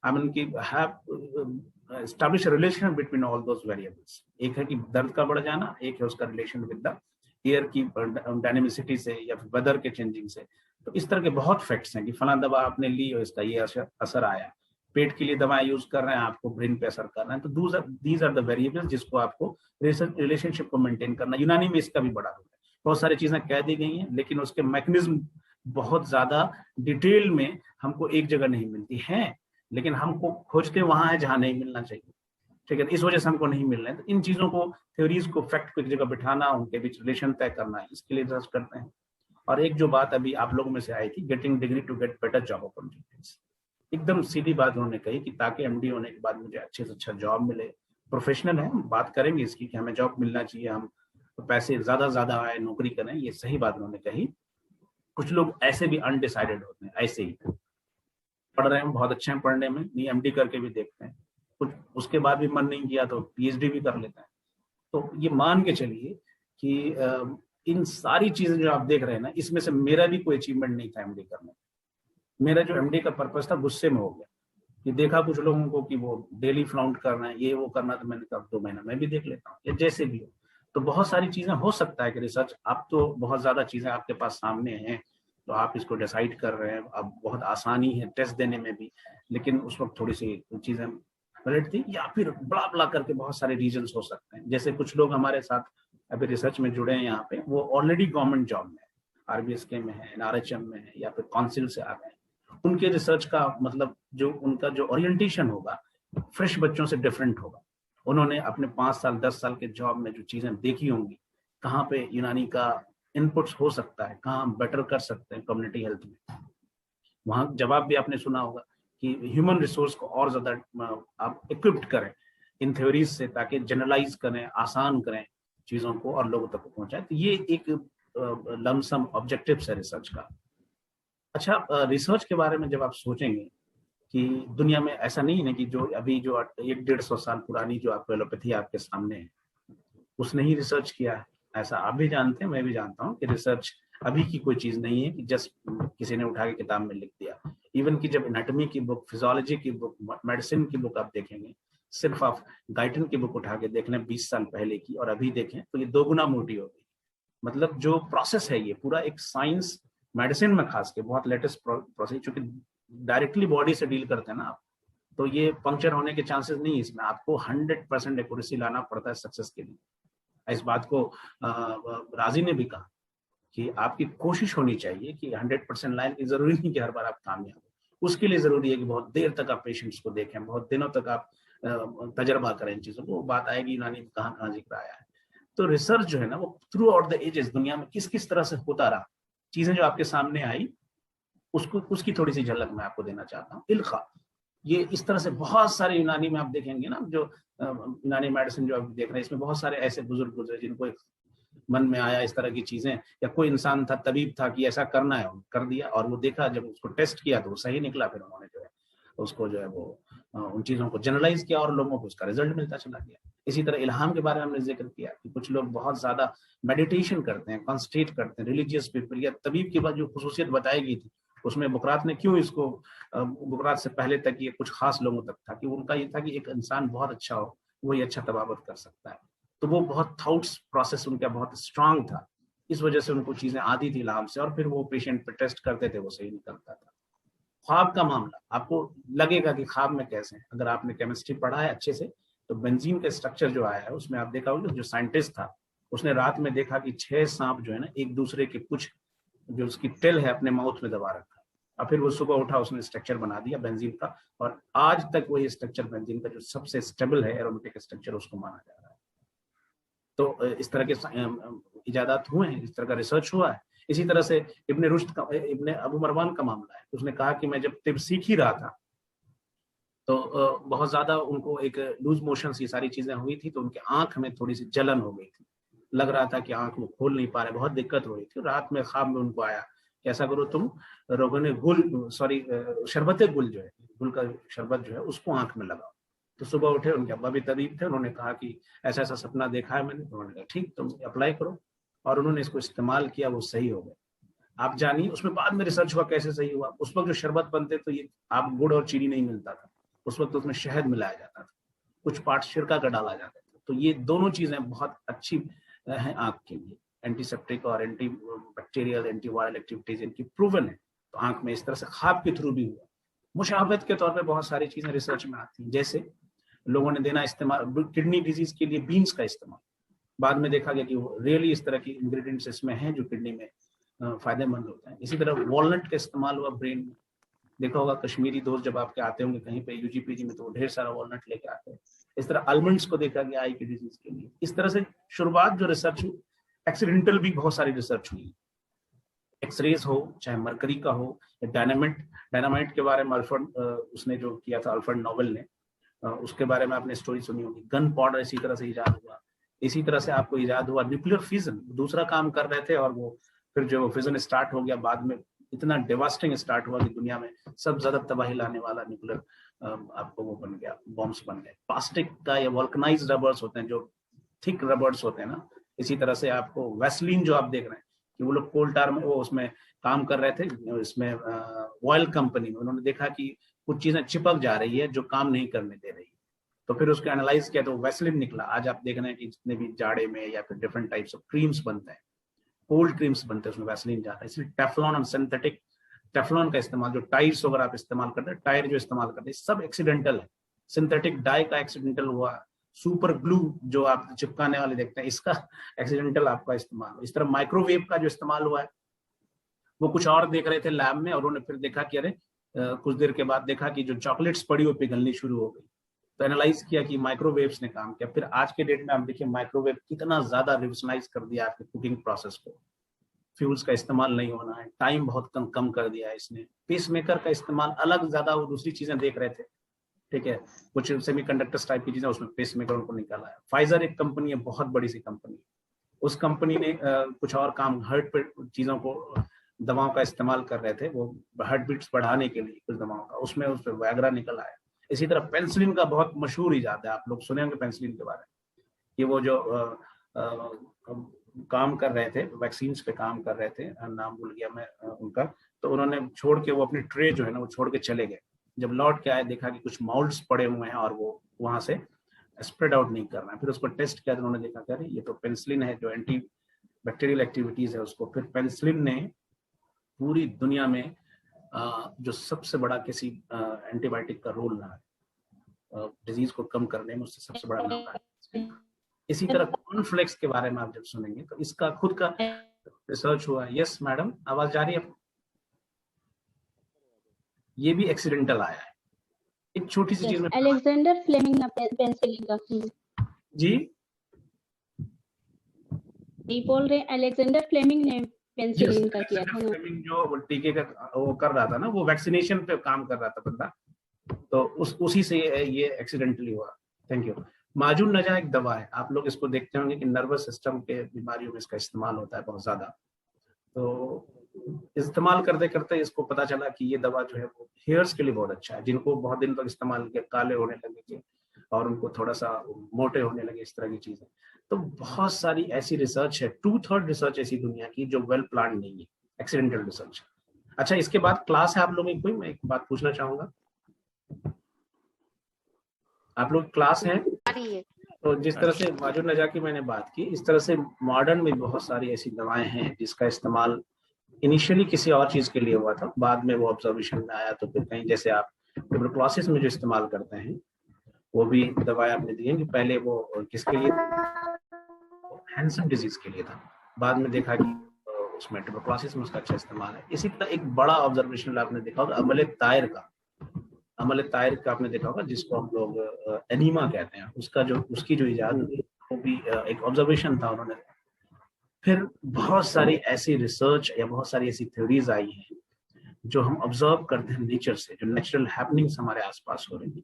I mean कि have establish a relation between all those variables. एक है कि दर्द का बढ़ जाना, एक है उसका रिलेशन विद द एयर की डायनेमिसिटी से या फिर वेदर के चेंजिंग से। तो इस तरह के बहुत फैक्ट्स हैं कि फला दवा आपने ली और इसका ये असर आया, पेट के लिए दवाएं यूज कर रहे हैं, आपको ब्रेन पे असर कर रहे हैं। तो दीज आर द वेरिएबल्स जिसको आपको रिलेशनशिप को मेंटेन करना। यूनानी में इसका भी बड़ा रोल है। बहुत सारी चीजें कह दी गई हैं, लेकिन उसके मैकेनिज्म बहुत ज्यादा डिटेल में हमको एक जगह नहीं मिलती हैं, लेकिन हमको खोज के वहां है जहां नहीं मिलना चाहिए, ठीक है, इस वजह से हमको नहीं मिल रहे हैं। तो इन चीजों को, थ्योरीज को, फैक्ट को एक जगह बिठाना, उनके बीच रिलेशन तय करना है, इसके लिए रिसर्च करते हैं। और एक जो बात अभी आप लोगों में से आई थी, getting degree to get better job opportunities, एकदम सीधी बात उन्होंने कही कि ताकि एमडी होने के बाद मुझे अच्छे से अच्छा जॉब मिले। प्रोफेशनल है, हम बात करेंगे इसकी कि हमें जॉब मिलना चाहिए, हम पैसे ज्यादा आए, नौकरी करें, ये सही बात उन्होंने कही। कुछ लोग ऐसे भी अनडिसाइडेड होते हैं, ऐसे ही पढ़ रहे हैं, बहुत अच्छे हैं पढ़ने में, नहीं एमडी करके भी देखते हैं, कुछ उसके बाद भी मन नहीं किया तो पीएचडी भी कर लेते हैं। तो ये मान के चलिए कि इन सारी चीजें जो आप देख रहे हैं ना, इसमें से मेरा भी कोई अचीवमेंट नहीं था एमडी करने। मेरा जो एमडी का पर्पस था गुस्से में हो गया कि देखा कुछ लोगों को कि वो डेली फ्लाउंट करना है, ये वो करना, तो मैंने कहा 2 महीना मैं भी देख लेता हूँ, या जैसे भी हो। तो बहुत सारी चीजें हो सकता है कि रिसर्च, अब तो बहुत ज्यादा चीजें आपके पास सामने हैं, तो आप इसको डिसाइड कर रहे हैं, अब बहुत आसानी है टेस्ट देने में भी, लेकिन उस वक्त थोड़ी सी चीजें गलत थी, या फिर बड़ा करके बहुत सारे रीजंस हो सकते हैं। जैसे कुछ लोग हमारे साथ अभी रिसर्च में जुड़े हैं यहाँ पे, वो ऑलरेडी गवर्नमेंट जॉब में है, आरबीएसके में है, एनआरएचएम में है, या फिर काउंसिल से आ गए। उनके रिसर्च का मतलब जो उनका जो ओरिएंटेशन होगा फ्रेश बच्चों से डिफरेंट होगा। उन्होंने अपने 5 साल 10 साल के जॉब में जो चीजें देखी होंगी, कहाँ पे यूनानी का इनपुट्स हो सकता है, कहाँ हम बेटर कर सकते हैं कम्युनिटी हेल्थ में, वहाँ जवाब भी आपने सुना होगा कि ह्यूमन रिसोर्स को और ज्यादा आप इक्विप्ड करें इन थ्योरीज से, ताकि जनरलाइज करें, आसान करें चीजों को और लोगों तक पहुंचाएं। तो ये एक लमसम ऑब्जेक्टिव है रिसर्च का। अच्छा, रिसर्च के बारे में जब आप सोचेंगे कि दुनिया में ऐसा नहीं है कि जो अभी जो 100-150 साल पुरानी जो आपको एलोपैथी आपके सामने है, उसने ही रिसर्च किया है, ऐसा आप भी जानते हैं, मैं भी जानता हूँ कि रिसर्च अभी की कोई चीज नहीं है कि जस्ट किसी ने उठा के किताब में लिख दिया। इवन कि जब एनाटॉमी की बुक, फिजियोलॉजी की बुक, मेडिसिन की बुक आप देखेंगे, सिर्फ आप गाइटन की बुक उठा के देख लें 20 साल पहले की और अभी देखें, तो ये 2 गुना मोटी होगी। मतलब जो प्रोसेस है, ये पूरा एक साइंस, मेडिसिन में खास के बहुत लेटेस्ट प्रोसेस, चूंकि डायरेक्टली बॉडी से डील करते हैं ना आप, तो ये पंक्चर होने के चांसेस नहीं है इसमें। आपको 100% एक्यूरेसी लाना पड़ता है सक्सेस के लिए। इस बात को राजी ने भी कहा कि आपकी कोशिश होनी चाहिए कि 100% लाइन की, जरूरी नहीं कि हर बार आप कामयाब हो। उसके लिए जरूरी है कि बहुत देर तक आप पेशेंट्स को देखें, बहुत दिनों तक आप तजर्बा करें इन चीजों को। वो बात आएगी यूनानी में कहाँ जिक्र आया है। तो रिसर्च जो है ना, वो थ्रू आउट द एजेस दुनिया में किस तरह से होता रहा, चीजें जो आपके सामने आई, उसकी थोड़ी सी झलक मैं आपको देना चाहता हूँ। इल्खा, ये इस तरह से बहुत सारे यूनानी में आप देखेंगे ना, जो यूनानी मेडिसिन जो आप देख रहे हैं, इसमें बहुत सारे ऐसे बुजुर्ग गुजरे जिनको एक मन में आया इस तरह की चीजें, या कोई इंसान था, तबीब था कि ऐसा करना है, कर दिया, और वो देखा, जब उसको टेस्ट किया तो वो सही निकला, फिर उन्होंने जो है उसको जो है वो उन चीजों को जनरलाइज किया और लोगों को उसका रिजल्ट मिलता चला गया। इसी तरह इल्हाम के बारे में हमने जिक्र किया कि कुछ लोग बहुत ज्यादा मेडिटेशन करते हैं, कॉन्सेंट्रेट करते हैं, रिलीजियस पीपल, या तबीब की बात जो खुसूसियत बताई गई थी उसमें बुकरात ने क्यों इसको, बुकरात से पहले तक ये कुछ खास लोगों तक था कि उनका ये था कि एक इंसान बहुत अच्छा हो, वही अच्छा तबाबत कर सकता है। तो वो बहुत थॉट्स प्रोसेस उनका बहुत स्ट्रांग था, इस वजह से उनको चीजें आती थी इल्हाम से, और फिर वो पेशेंट पे टेस्ट करते थे, वो सही निकलता था। ख्वाब का मामला, आपको लगेगा कि ख्वाब में कैसे, अगर आपने केमिस्ट्री पढ़ा है अच्छे से, तो बेंजीन का स्ट्रक्चर जो आया है उसमें आप देखा होगा, जो साइंटिस्ट था उसने रात में देखा कि 6 सांप जो है ना, एक दूसरे के कुछ जो उसकी टेल है अपने माउथ में दबा रखा, और फिर वो सुबह उठा, उसने स्ट्रक्चर बना दिया बेंजीन का, और आज तक वही स्ट्रक्चर बेंजीन का जो सबसे स्टेबल है एरोमेटिक स्ट्रक्चर, उसको माना जा रहा है। तो इस तरह के इजादात हुए हैं, इस तरह का रिसर्च हुआ है। इसी तरह से इब्ने अबू मरवान का मामला है, उसने कहा कि मैं जब तिब सीख ही रहा था तो बहुत ज्यादा उनको एक लूज मोशन, ये सारी चीजें हुई थी, तो उनके आंख में थोड़ी सी जलन हो गई थी, लग रहा था कि आंख वो खोल नहीं पा रहे, बहुत दिक्कत हो रही थी। रात में ख्वाब में उनको आया कि ऐसा करो तुम रोगने गुल, शरबत गुल जो है, गुल का शरबत जो है, उसको आंख में लगाओ। तो सुबह उठे, उनके अब्बा भी तबीब थे, उन्होंने कहा कि ऐसा ऐसा सपना देखा है मैंने। उन्होंने कहा ठीक, तुम अप्लाई करो, और उन्होंने इसको इस्तेमाल किया, वो सही हो गए। आप जानिए उसमें बाद में रिसर्च हुआ कैसे सही हुआ। उस वक्त जो शरबत बनते तो ये आप गुड़ और चीनी नहीं मिलता था, उस वक्त उसमें शहद मिलाया जाता था, कुछ पार्ट सिरका का डाला जाता था। तो ये दोनों चीजें बहुत अच्छी हैं आंख के लिए, एंटीसेप्टिक और anti bacterial, anti viral activities इनकी प्रूवन है। तो आंख में इस तरह से ख्वाब के थ्रू भी हुआ। मुशाहबत के तौर पे बहुत सारी चीजें रिसर्च में आती हैं, जैसे लोगों ने देना इस्तेमाल किडनी डिजीज के लिए बीन्स का इस्तेमाल, बाद में देखा गया कि वो रियली इस तरह की इंग्रेडिएंट्स इसमें हैं जो किडनी में फायदेमंद होते हैं। इसी तरह वॉलनट का इस्तेमाल हुआ ब्रेन में, देखा होगा कश्मीरी दोस्त जब आपके आते होंगे कहीं पे यूजी पीजी में, तो वो ढेर सारा वॉलनट लेके आते हैं। इस तरह आलमंड्स को देखा गया आई की डिजीज के लिए। इस तरह से शुरुआत जो रिसर्च हुई, एक्सीडेंटल भी बहुत सारी रिसर्च हुई, एक्सरेज हो, चाहे मरकरी का हो, या डायनामाइट के बारे में अल्फ्रेड उसने जो किया था, अल्फ्रेड नोबेल ने, उसके बारे में आपने स्टोरी सुनी होगी। गन पाउडर इसी तरह से इजाद हुआ। इसी तरह से आपको इजाद हुआ न्यूक्लियर फिजन, दूसरा काम कर रहे थे और वो फिर जो फिजन स्टार्ट हो गया बाद में इतना डेवास्टिंग स्टार्ट हुआ कि दुनिया में सब ज्यादा तबाही लाने वाला न्यूक्लियर आपको वो बन गया, बॉम्ब्स बन गए। प्लास्टिक का या वल्कनाइज्ड रबर्स होते हैं, जो थिक रबर्स होते हैं ना, इसी तरह से आपको वैसलीन जो आप देख रहे हैं कि वो लोग कोल टार में वो उसमें काम कर रहे थे, इसमें ऑयल कंपनी में उन्होंने देखा कि कुछ चीजें चिपक जा रही है जो काम नहीं करने दे रही, तो फिर उसको एनालाइज किया तो वैसलीन निकला। आज आप देख रहे हैं कि जितने भी जाड़े में या फिर डिफरेंट टाइप्स ऑफ क्रीम्स बनते हैं, कोल्ड क्रीम्स बनते हैं, उसमें वैसलीन जाता है। इसलिए टेफ्लॉन और सिंथेटिक टेफ्लॉन का इस्तेमाल, जो टायर्स वगैरह आप इस्तेमाल करते हैं, टायर जो इस्तेमाल करते हैं, सब एक्सीडेंटल है। सिंथेटिक डाई का एक्सीडेंटल हुआ, सुपर ग्लू जो आप चिपकाने वाले देखते हैं, इसका एक्सीडेंटल आपका इस्तेमाल। इस तरह माइक्रोवेव का जो इस्तेमाल हुआ है, वो कुछ और देख रहे थे लैब में और उन्होंने फिर देखा कि अरे कुछ देर के बाद देखा कि जो चॉकलेट्स पड़ी वो पिघलनी शुरू हो गई, तो एनालाइज किया कि माइक्रोवेव्स ने काम किया। फिर आज के डेट में आप देखिए माइक्रोवेव कितना ज्यादा रिवोल्यूशनाइज कर दिया आपके कुकिंग प्रोसेस को। फ्यूल्स का इस्तेमाल नहीं होना है, टाइम बहुत कम कर दिया है इसने। पेसमेकर का इस्तेमाल अलग ज्यादा, वो दूसरी चीजें देख रहे थे, ठीक है, कुछ सेमीकंडक्टर्स टाइप की चीजें, उसमें पेसमेकर उनको निकाला है। फाइजर एक कंपनी है, बहुत बड़ी सी कंपनी, उस कंपनी ने कुछ और काम, हार्ट पे चीजों को, दवाओं का इस्तेमाल कर रहे थे, वो हार्ट बीट्स बढ़ाने के लिए कुछ दवाओं का, उसमें उस पर वैग्रा निकल आया। इसी तरह पेंसिलिन का बहुत मशहूर इजाद है, आप लोग सुने होंगे पेंसिलिन के बारे में, कि वो जो काम कर रहे थे, वैक्सीन पे काम कर रहे थे, नाम भूल गया मैं उनका, तो उन्होंने छोड़ के वो अपनी ट्रे जो है ना वो छोड़ के चले गए। जब लौट के आए देखा कि कुछ माउल्ड्स पड़े हुए हैं और वो वहां से स्प्रेड आउट नहीं कर रहा है। फिर उसको टेस्ट किया तो उन्होंने देखा कि अरे ये तो पेंसिलिन है, जो एंटी बैक्टीरियल एक्टिविटीज है उसको। फिर पेंसिलिन ने पूरी दुनिया में जो सबसे बड़ा किसी एंटीबायोटिक का रोल रहा है डिजीज को कम करने में, उससे सबसे बड़ा नाम है। इसी तरह कॉर्नफ्लेक्स के बारे में आप जब सुनेंगे तो इसका खुद का रिसर्च हुआ। यस मैडम, आवाज जा रही है? ये भी एक्सीडेंटल आया है, एक छोटी सी चीज में। अलेक्जेंडर फ्लेमिंग पेंसिलिन का जी बोल रहे हैं, अलेक्जेंडर फ्लेमिंग ने पेंसिलिन का किया था ना, जो टीके का वो कर रहा था ना, वो वैक्सीनेशन पे काम कर रहा था बंदा, तो उसी से ये एक्सीडेंटली हुआ। Thank you. माजून नजा एक दवा है, आप लोग इसको देखते होंगे कि नर्वस सिस्टम के बीमारियों में इसका इस्तेमाल होता है बहुत ज्यादा। तो इस्तेमाल करते करते इसको पता चला कि ये दवा जो है वो हेयर्स के लिए बहुत अच्छा है, जिनको बहुत दिन तक इस्तेमाल किया काले होने लगे थे और उनको थोड़ा सा मोटे होने लगे, इस तरह की चीजें। तो बहुत सारी ऐसी रिसर्च है, 2/3 रिसर्च ऐसी दुनिया की जो वेल प्लान नहीं है, एक्सीडेंटल रिसर्च। अच्छा, इसके बाद क्लास है आप लोगों की कोई? मैं एक बात पूछना चाहूंगा, आप लोग क्लास है? तो जिस तरह से माजून नजा की मैंने बात की, इस तरह से मॉडर्न में बहुत सारी ऐसी दवाएं हैं जिसका इस्तेमाल इनिशियली किसी और चीज के लिए हुआ था, बाद में वो ऑब्जर्वेशन में आया, तो फिर कहीं जैसे आप ट्यूबरकुलोसिस में जो इस्तेमाल करते हैं वो भी दवाएं आपने दी हैं कि पहले वो किसके लिए, हैंडसम डिजीज के लिए था, बाद में देखा कि उसमें ट्यूबरकुलोसिस में उसका अच्छा इस्तेमाल है। इसी तरह एक बड़ा ऑब्जर्वेशन आपने देखा होगा अमले तायर का आपने देखा होगा, जिसको हम लोग एनीमा कहते हैं, उसकी जो इजाद हुई वो भी एक ऑब्जर्वेशन था उन्होंने। फिर बहुत सारी ऐसी रिसर्च या बहुत सारी ऐसी थ्योरीज आई हैं जो हम ऑब्जर्व करते हैं नेचर से, जो नेचुरल हैपनिंग्स हमारे आसपास हो रही है,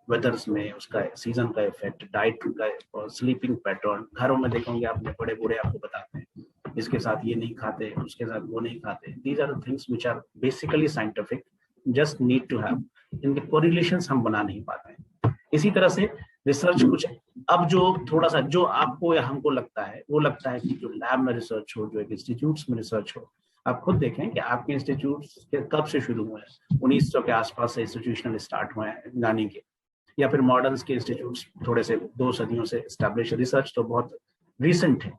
वेदर्स में, उसका सीजन का इफेक्ट, डाइट का, स्लीपिंग पैटर्न। घरों में देखोगे आपने, बड़े बूढ़े आपको बताते हैं इसके साथ ये नहीं खाते, उसके साथ वो नहीं खाते। These are things which are basically scientific, just need to have, इनके कोरिलेशंस हम बना नहीं पाते हैं। इसी तरह से रिसर्च कुछ अब जो थोड़ा सा जो आपको या हमको लगता है, वो लगता है कि जो लैब में रिसर्च हो, जो एक इंस्टीट्यूट्स में रिसर्च हो, आप खुद देखें कि आपके इंस्टीट्यूट्स कब से शुरू हुए हैं, 1900 के आसपास से इंस्टीट्यूशनल स्टार्ट हुए हैं यूनानी के, या फिर मॉडर्न्स के इंस्टीट्यूट्स थोड़े से 2 सदियों से एस्टैब्लिश। रिसर्च तो बहुत रिसेंट है,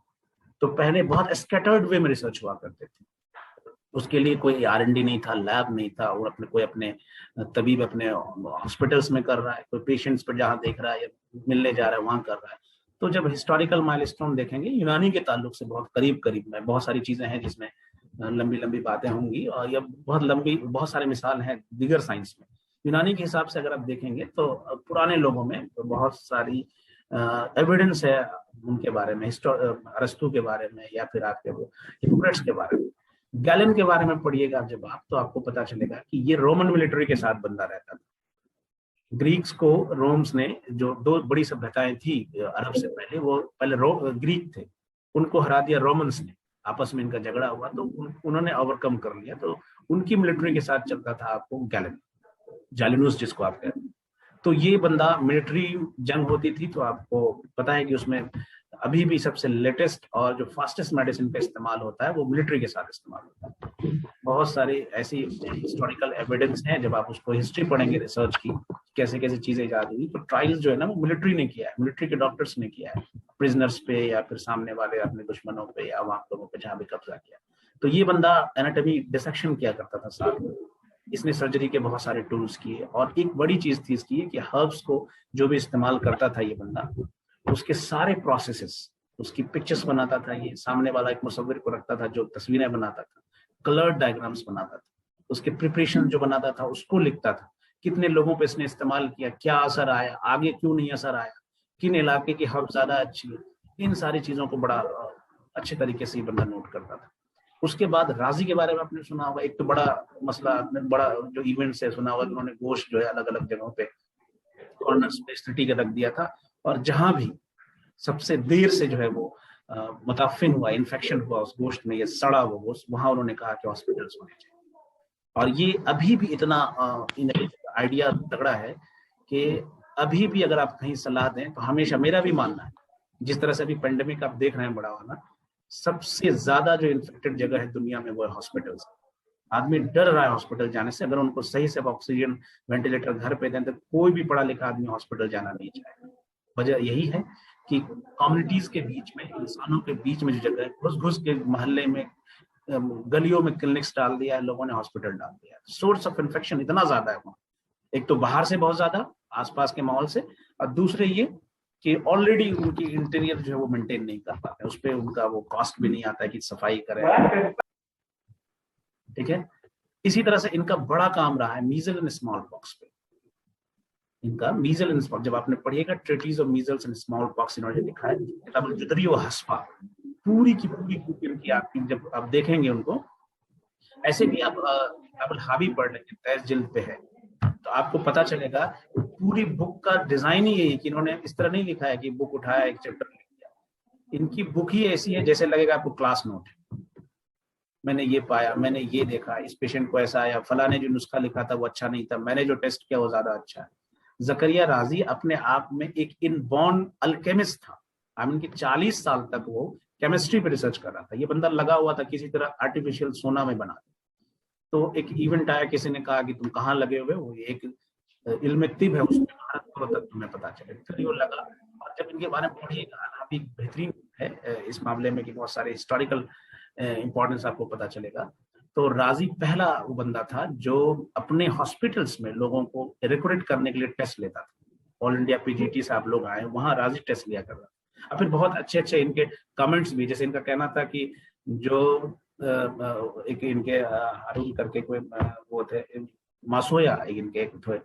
तो पहले बहुत स्कैटर्ड वे में रिसर्च हुआ करते थे, उसके लिए कोई R&D नहीं था, लैब नहीं था, और अपने तबीब अपने हॉस्पिटल्स में कर रहा है, कोई पेशेंट्स पर जहाँ देख रहा है या मिलने जा रहा है वहाँ कर रहा है। तो जब हिस्टोरिकल माइलस्टोन देखेंगे यूनानी के ताल्लुक से बहुत करीब में बहुत सारी चीजें हैं जिसमें लंबी लंबी बातें होंगी और यह बहुत सारे मिसाल हैं दीगर साइंस में। यूनानी के हिसाब से अगर आप देखेंगे तो पुराने लोगों में बहुत सारी एविडेंस है उनके बारे में, अरस्तु के बारे में या फिर आपके वो हिप्पोक्रेट्स के बारे में। गैलन के बारे में पढ़िएगा जब आप, तो आपको पता चलेगा कि ये रोमन मिलिट्री के साथ बंदा रहता था। ग्रीक्स को रोम्स ने, जो दो बड़ी सभ्यताएं थी अरब से पहले, वो पहले ग्रीक थे, उनको हरा दिया रोमन्स ने, आपस में इनका झगड़ा हुआ तो उन्होंने ओवरकम कर लिया, तो उनकी मिलिट्री के साथ चलता था आपको गैलन, जालिनुस जिसको आप कहते हैं। तो ये बंदा, मिलिट्री जंग होती थी तो आपको पता है कि उसमें अभी भी सबसे लेटेस्ट और जो फास्टेस्ट मेडिसिन का इस्तेमाल होता है वो मिलिट्री के साथ इस्तेमाल होता है। बहुत सारी ऐसी हिस्टोरिकल एविडेंस हैं, जब आप उसको हिस्ट्री पढ़ेंगे रिसर्च की, कैसे कैसे चीजें ईजाद हुई, तो ट्रायल्स जो है ना वो मिलिट्री ने किया है, मिलिट्री के डॉक्टर्स ने किया है, प्रिजनर्स पे या फिर सामने वाले अपने दुश्मनों पे या वहां लोगों पे जहां भी कब्जा किया। तो ये बंदा एनाटॉमी डिसेक्शन किया करता था साथ में, इसने सर्जरी के बहुत सारे टूल्स किए। और एक बड़ी चीज थी इसकी कि हर्ब्स को जो भी इस्तेमाल करता था ये बंदा, उसके सारे प्रोसेसेस, उसकी पिक्चर्स बनाता था, ये सामने वाला एक मुसव्विर को रखता था जो तस्वीरें बनाता था, कलर डायग्राम्स बनाता था, उसके प्रिपरेशन जो बनाता था उसको लिखता था, कितने लोगों पे इसने इस्तेमाल किया, क्या असर आया, आगे क्यों नहीं असर आया, किन इलाके की हर्ब ज्यादा अच्छी है, इन सारी चीजों को बड़ा अच्छे तरीके से ये बंदा नोट करता था। उसके बाद राजी के बारे में आपने सुना होगा, एक तो बड़ा मसला, आपने बड़ा जो इवेंट्स है सुना होगा, उन्होंने गोश्त जो है अलग अलग जगहों पे कॉर्नर्स पे स्थिति के रख दिया था, और जहां भी सबसे देर से जो है वो मुताफिन हुआ, इन्फेक्शन हुआ उस गोश्त में, ये सड़ा हुआ गोश्त, वहां उन्होंने कहा कि हॉस्पिटल्स होने चाहिए। और ये अभी भी इतना आइडिया तगड़ा है कि अभी भी अगर आप कहीं सलाह दें तो हमेशा, मेरा भी मानना है, जिस तरह से अभी पेंडेमिक आप देख रहे हैं बड़ा वाला, सबसे ज्यादा जो इन्फेक्टेड जगह है दुनिया में वो है हॉस्पिटल्स। आदमी डर रहा है हॉस्पिटल जाने से, अगर उनको सही से ऑक्सीजन वेंटिलेटर घर पे दें तो कोई भी पढ़ा लिखा आदमी हॉस्पिटल जाना नहीं चाहेगा। वजह यही है कि कम्युनिटीज के बीच में, इंसानों के बीच में जो जगह है, घुस घुस के मोहल्ले में, गलियों में क्लिनिक्स डाल दिया है लोगों ने, हॉस्पिटल डाल दिया है। सोर्स ऑफ इन्फेक्शन इतना ज्यादा है वहाँ, एक तो बाहर से बहुत ज्यादा, आसपास के माहौल से, और दूसरे ये कि ऑलरेडी उनकी इंटीरियर जो है वो मेंटेन नहीं कर पाते, उस पर उनका वो कॉस्ट भी नहीं आता है कि सफाई करें, ठीक है। इसी तरह से इनका बड़ा काम रहा है मीजल एंड स्मॉल पॉक्स पे। इनका मीजल एंड स्मॉल, जब आपने पढ़िएगा treatise of measles and smallpox, इन्होंने लिखा है, किताब जुदरी व हस्फा, पूरी की पूरी इनकी आपकी जब आप देखेंगे उनको, ऐसे भी आप हावी पढ़ लेंगे, 23 जिल्द पे है, तो आपको पता चलेगा पूरी बुक का डिजाइन ही यही कि इन्होंने इस तरह नहीं लिखा है कि बुक उठाया एक चैप्टर लिख दिया। इनकी बुक ही ऐसी है जैसे लगेगा आपको क्लास नोट है, मैंने ये पाया, मैंने ये देखा, इस पेशेंट को ऐसा आया, फला ने जो नुस्खा लिखा था वो अच्छा नहीं था, मैंने जो टेस्ट किया वो ज्यादा अच्छा है। जकरिया राजी अपने आप में एक इनबॉर्न अल्केमिस्ट था। इनकी 40 साल तक वो केमिस्ट्री पे रिसर्च कर रहा था। ये बंदा लगा हुआ था किसी तरह आर्टिफिशियल सोना में बना दे। तो एक इवेंट आया, किसी ने कहा कि तुम कहाँ लगे हुए हो, ये एक इल्म तिब है, उसमें महारत करो तब तुम्हें पता चले। फिर वो लगा, और जब इनके बारे में पढ़िएगा अभी बेहतरीन है इस मामले में कि बहुत सारे हिस्टोरिकल इंपॉर्टेंस आपको पता चलेगा। तो राजी पहला वो बंदा था जो अपने हॉस्पिटल्स में लोगों को रिक्रूट करने के लिए टेस्ट लेता था। ऑल इंडिया पीजीटी से आप लोग आए, वहां राजी टेस्ट लिया कर रहा था। और फिर बहुत अच्छे अच्छे इनके कमेंट्स भी, जैसे इनका कहना था कि जो एक इनके हारून करके कोई वो थे, मासोया इनके एक थे,